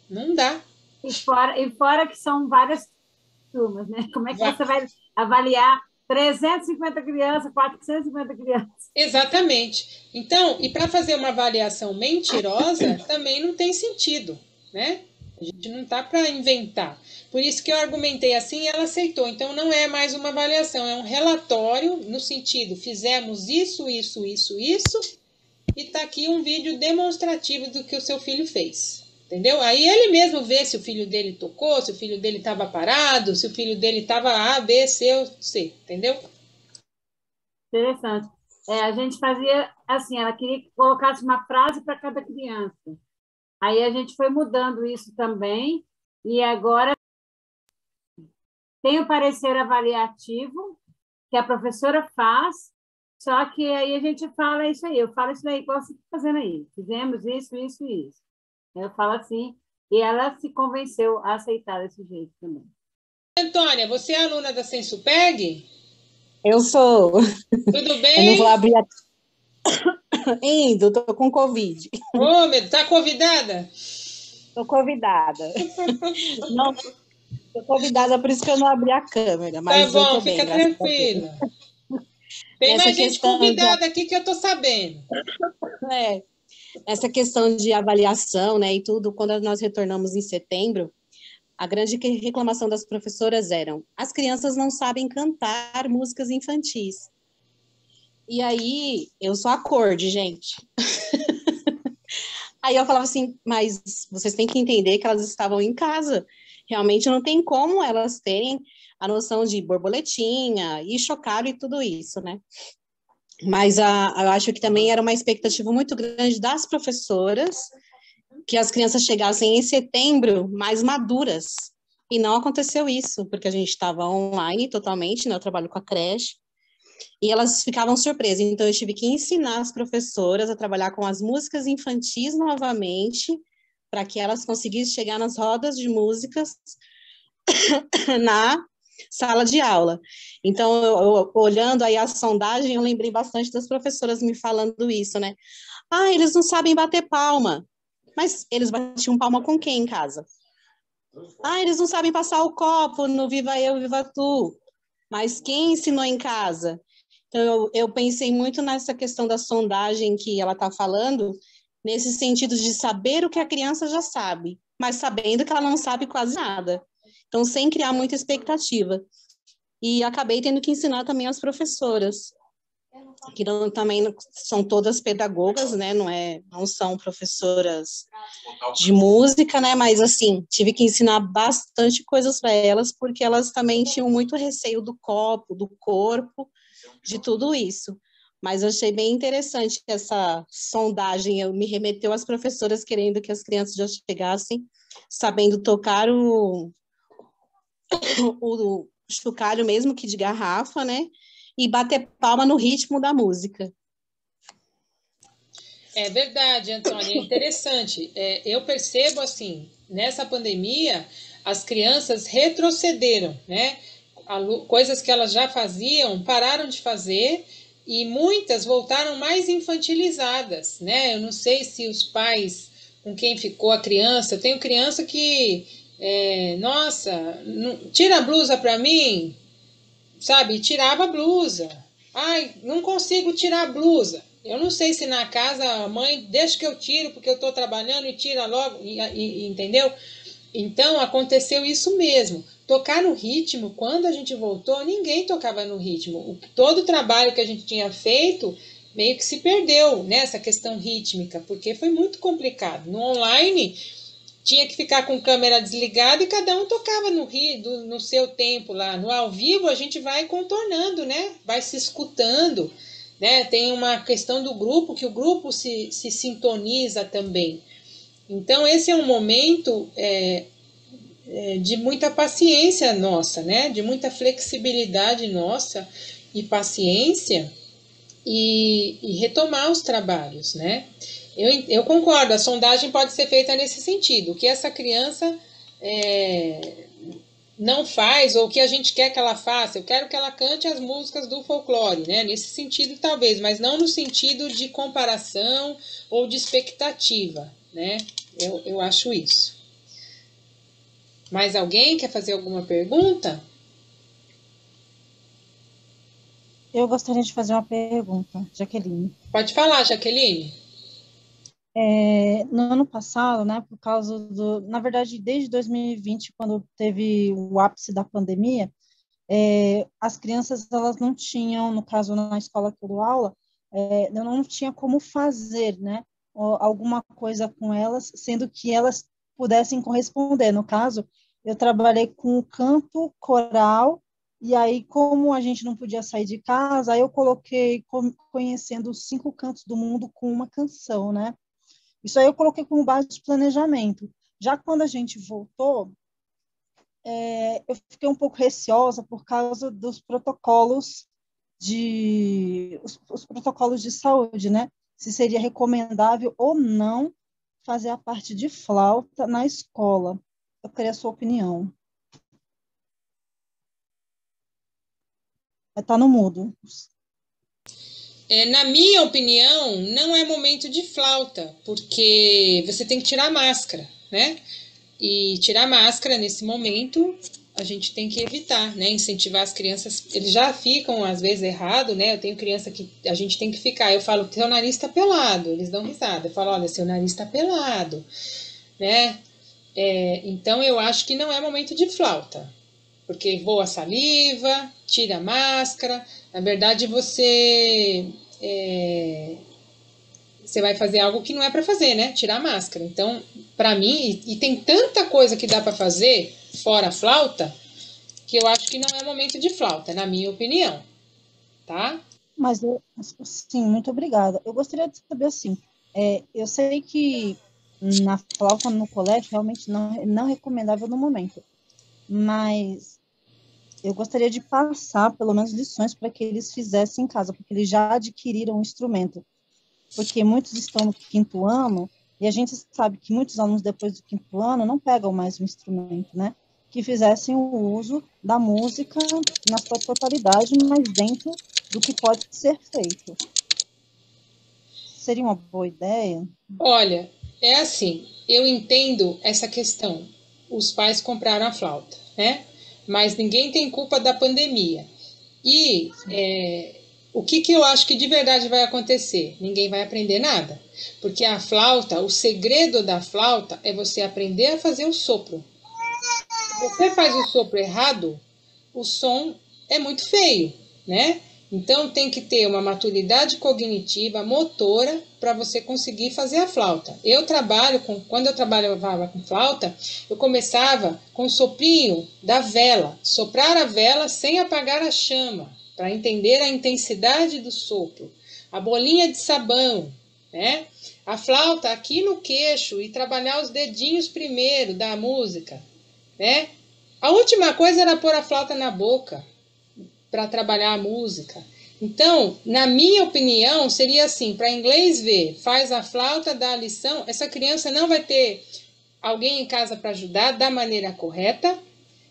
Não dá. E fora que são várias turmas, né? Como é que você vai avaliar 350 crianças, 450 crianças? Exatamente. Então, e para fazer uma avaliação mentirosa, também não tem sentido, né? A gente não tá para inventar. Por isso que eu argumentei assim e ela aceitou. Então, não é mais uma avaliação, é um relatório no sentido, fizemos isso, isso, isso, isso, e tá aqui um vídeo demonstrativo do que o seu filho fez. Entendeu? Aí ele mesmo vê se o filho dele tocou, se o filho dele estava parado, se o filho dele estava A, B, C ou C. Entendeu? Interessante. A gente fazia assim, ela queria que colocasse uma frase para cada criança. Aí a gente foi mudando isso também, e agora tem o parecer avaliativo, que a professora faz, só que aí a gente fala isso aí, eu falo isso aí, igual você está fazendo aí. Fizemos isso, isso e isso. Eu falo assim, e ela se convenceu a aceitar desse jeito também. Antônia, você é aluna da Sensupeg? Eu sou. Tudo bem? Eu não vou abrir a... Indo, tô com Covid. Ô, meu, tá convidada? Tô convidada. Não, tô convidada, por isso que eu não abri a câmera. Mas tá bom, eu tô fica bem, tranquila. Tem mais gente convidada aqui que eu tô sabendo. Essa questão de avaliação, né, e tudo, quando nós retornamos em setembro, a grande reclamação das professoras eram: as crianças não sabem cantar músicas infantis. E aí, eu sou acorde, gente. Aí eu falava assim, mas vocês têm que entender que elas estavam em casa. Realmente não tem como elas terem a noção de borboletinha e chocalho e tudo isso, né? Mas eu acho que também era uma expectativa muito grande das professoras que as crianças chegassem em setembro mais maduras. E não aconteceu isso, porque a gente estava online totalmente, né? Eu trabalho com a creche. E elas ficavam surpresas. Então, eu tive que ensinar as professoras a trabalhar com as músicas infantis novamente, para que elas conseguissem chegar nas rodas de músicas na sala de aula. Então, eu olhando aí a sondagem, eu lembrei bastante das professoras me falando isso, né? Ah, eles não sabem bater palma. Mas eles batiam palma com quem em casa? Ah, eles não sabem passar o copo no Viva Eu, Viva Tu. Mas quem ensinou em casa? Então, eu pensei muito nessa questão da sondagem que ela está falando, nesse sentido de saber o que a criança já sabe, mas sabendo que ela não sabe quase nada. Então, sem criar muita expectativa. E acabei tendo que ensinar também as professoras. que também são todas pedagogas, né? Não são professoras de música, né? Mas assim, tive que ensinar bastante coisas para elas, porque elas também tinham muito receio do copo, do corpo, de tudo isso. Mas eu achei bem interessante essa sondagem, me remeteu às professoras querendo que as crianças já chegassem sabendo tocar o chocalho mesmo que de garrafa, né? E bater palma no ritmo da música. É verdade, Antônia, é interessante. Eu percebo, assim, nessa pandemia, as crianças retrocederam, né? Coisas que elas já faziam, pararam de fazer, e muitas voltaram mais infantilizadas, né? Eu não sei se os pais com quem ficou a criança, eu tenho criança que, nossa, tira a blusa para mim, sabe? Tirava a blusa. Ai, não consigo tirar a blusa. Eu não sei se na casa a mãe deixa que eu tiro porque eu estou trabalhando e tira logo, entendeu? Então aconteceu isso mesmo. Tocar no ritmo, quando a gente voltou, ninguém tocava no ritmo. Todo o trabalho que a gente tinha feito meio que se perdeu nessa questão rítmica, porque foi muito complicado. No online tinha que ficar com câmera desligada e cada um tocava no seu tempo lá. No ao vivo a gente vai contornando, né? Vai se escutando, né? Tem uma questão do grupo, que o grupo se sintoniza também. Então esse é um momento de muita paciência nossa, né? De muita flexibilidade nossa e paciência e retomar os trabalhos, né? Eu concordo, a sondagem pode ser feita nesse sentido, o que essa criança não faz, ou o que a gente quer que ela faça. Eu quero que ela cante as músicas do folclore, né? Nesse sentido talvez, mas não no sentido de comparação ou de expectativa, né? Eu acho isso. Mais alguém quer fazer alguma pergunta? Eu gostaria de fazer uma pergunta, Jaqueline. Pode falar, Jaqueline. No ano passado, né, por causa na verdade, desde 2020, quando teve o ápice da pandemia, as crianças, elas não tinham, no caso, na escola que eu dou aula, não tinha como fazer, né, alguma coisa com elas, sendo que elas pudessem corresponder. No caso, eu trabalhei com o canto coral, e aí, como a gente não podia sair de casa, aí eu coloquei conhecendo os 5 cantos do mundo com uma canção, né? Isso aí eu coloquei como base de planejamento. Já quando a gente voltou, eu fiquei um pouco receosa por causa dos protocolos os protocolos de saúde, né? Se seria recomendável ou não fazer a parte de flauta na escola. Eu queria a sua opinião. Está no mudo. Na minha opinião, não é momento de flauta, porque você tem que tirar a máscara, né? E tirar a máscara nesse momento, a gente tem que evitar, né? Incentivar as crianças, eles já ficam às vezes errado, né? Eu tenho criança que a gente tem que ficar, eu falo, seu nariz tá pelado, eles dão risada, eu falo, olha, seu nariz tá pelado, né? Então eu acho que não é momento de flauta, porque voa saliva, tira a máscara, na verdade você vai fazer algo que não é para fazer, né? Tirar a máscara. Então, para mim, e tem tanta coisa que dá para fazer fora a flauta, que eu acho que não é momento de flauta, na minha opinião, tá? Mas, sim, muito obrigada. Eu gostaria de saber, assim, eu sei que na flauta no colégio realmente não é recomendável no momento, mas eu gostaria de passar, pelo menos, lições para que eles fizessem em casa, porque eles já adquiriram o instrumento. Porque muitos estão no 5º ano, e a gente sabe que muitos alunos depois do 5º ano não pegam mais o instrumento, né? Que fizessem o uso da música na sua totalidade, mas dentro do que pode ser feito. Seria uma boa ideia? Olha, é assim, eu entendo essa questão. Os pais compraram a flauta, né? Mas ninguém tem culpa da pandemia. E o que eu acho que de verdade vai acontecer? Ninguém vai aprender nada. Porque a flauta, o segredo da flauta é você aprender a fazer o sopro. Se você faz o sopro errado, o som é muito feio, né? Então, tem que ter uma maturidade cognitiva, motora, para você conseguir fazer a flauta. Quando eu trabalhava com flauta, eu começava com o soprinho da vela, soprar a vela sem apagar a chama, para entender a intensidade do sopro. A bolinha de sabão, né? A flauta aqui no queixo e trabalhar os dedinhos primeiro da música, né? A última coisa era pôr a flauta na boca, para trabalhar a música. Então, na minha opinião, seria assim, para inglês ver, faz a flauta, dá a lição, essa criança não vai ter alguém em casa para ajudar da maneira correta,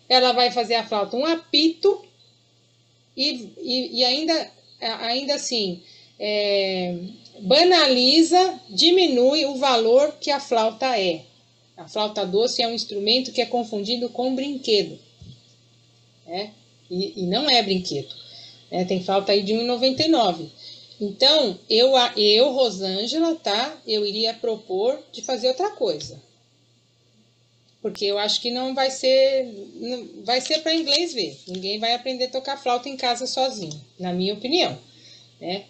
ela vai fazer a flauta um apito e ainda assim, banaliza, diminui o valor que a flauta é. A flauta doce é um instrumento que é confundido com brinquedo, né? E não é brinquedo, né? Tem flauta aí de R$1,99. Então, eu, Rosângela, tá? Eu iria propor de fazer outra coisa. Porque eu acho que não vai ser para inglês ver. Ninguém vai aprender a tocar flauta em casa sozinho, na minha opinião, né?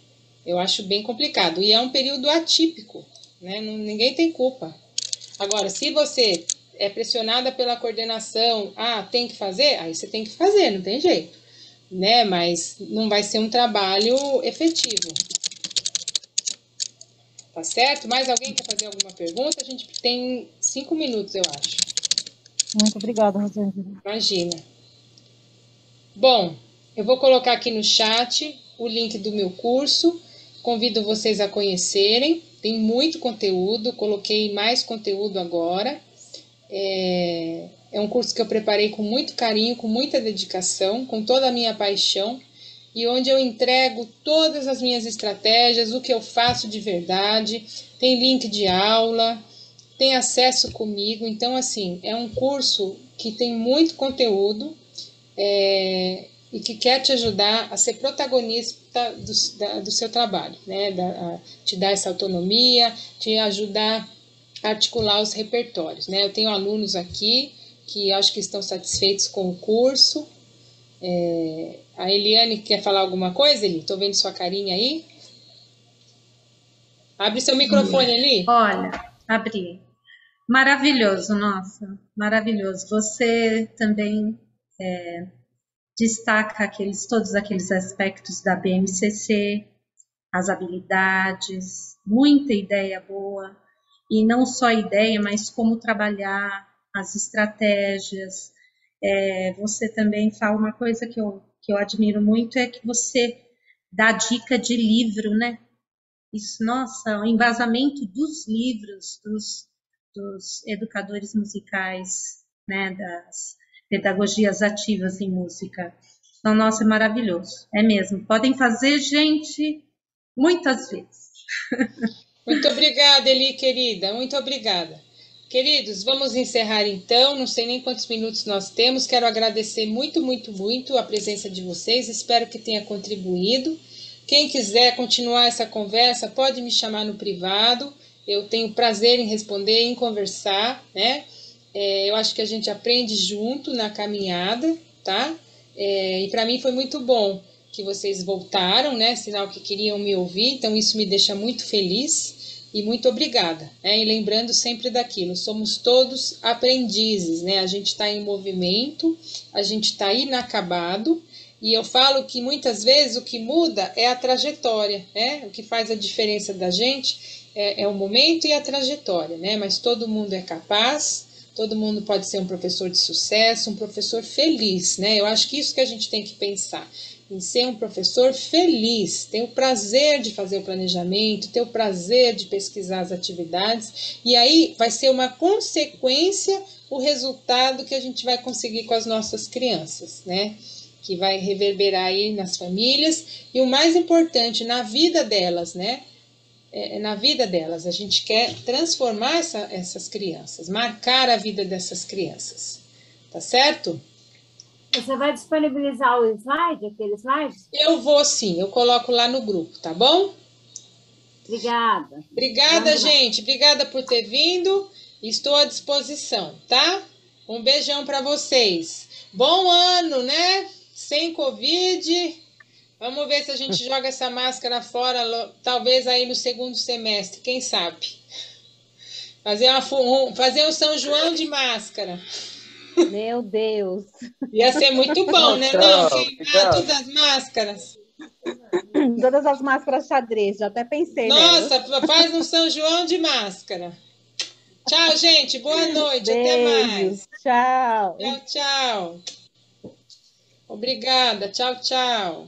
Eu acho bem complicado. E é um período atípico, né? Ninguém tem culpa. Agora, se você é pressionada pela coordenação, tem que fazer, aí você tem que fazer, não tem jeito, né? Mas não vai ser um trabalho efetivo. Tá certo? Mais alguém quer fazer alguma pergunta? A gente tem 5 minutos, eu acho. Muito obrigada, Rosângela. Imagina. Bom, eu vou colocar aqui no chat o link do meu curso. Convido vocês a conhecerem. Tem muito conteúdo, coloquei mais conteúdo agora. É um curso que eu preparei com muito carinho, com muita dedicação, com toda a minha paixão, e onde eu entrego todas as minhas estratégias, o que eu faço de verdade, tem link de aula, tem acesso comigo. Então, assim, é um curso que tem muito conteúdo e que quer te ajudar a ser protagonista do seu trabalho, né? Te dar essa autonomia, te ajudar articular os repertórios, né? Eu tenho alunos aqui que acho que estão satisfeitos com o curso. A Eliane quer falar alguma coisa, Eli? Estou vendo sua carinha aí. Abre seu microfone, Eli. Olha, abri. Maravilhoso, nossa, maravilhoso. Você também destaca todos aqueles aspectos da BNCC, as habilidades, muita ideia boa. E não só ideia, mas como trabalhar, as estratégias. Você também fala uma coisa que eu admiro muito, é que você dá dica de livro, né? Isso, nossa, o embasamento dos livros, dos educadores musicais, né? Das pedagogias ativas em música. Então, nossa, é maravilhoso, é mesmo. Podem fazer, gente, muitas vezes. Muito obrigada, Eli, querida. Muito obrigada. Queridos, vamos encerrar então. Não sei nem quantos minutos nós temos. Quero agradecer muito, muito, muito a presença de vocês. Espero que tenha contribuído. Quem quiser continuar essa conversa, pode me chamar no privado. Eu tenho prazer em responder, em conversar, né? Eu acho que a gente aprende junto na caminhada, tá? E para mim foi muito bom que vocês voltaram, né? Sinal que queriam me ouvir, então isso me deixa muito feliz e muito obrigada, né? E lembrando sempre daquilo, somos todos aprendizes, né? A gente está em movimento, a gente está inacabado, e eu falo que muitas vezes o que muda é a trajetória, né? O que faz a diferença da gente é o momento e a trajetória, né? Mas todo mundo é capaz, todo mundo pode ser um professor de sucesso, um professor feliz, né? Eu acho que isso que a gente tem que pensar, em ser um professor feliz, ter o prazer de fazer o planejamento, ter o prazer de pesquisar as atividades, e aí vai ser uma consequência o resultado que a gente vai conseguir com as nossas crianças, né? Que vai reverberar aí nas famílias, e o mais importante, na vida delas, né? Na vida delas, a gente quer transformar essas crianças, marcar a vida dessas crianças, tá certo? Você vai disponibilizar o slide, aquele slide? Eu vou sim, eu coloco lá no grupo, tá bom? Obrigada. Obrigada, gente. Obrigada por ter vindo. Estou à disposição, tá? Um beijão para vocês. Bom ano, né? Sem Covid. Vamos ver se a gente joga essa máscara fora, talvez aí no segundo semestre, quem sabe? Fazer um São João de máscara. Meu Deus. Ia ser muito bom, né? Não, queimar todas as máscaras. Todas as máscaras xadrez, já até pensei Nossa, nelas. faz um São João de máscara. Tchau, gente. Boa noite. Beijos, até mais. Tchau. Tchau, tchau. Obrigada. Tchau, tchau.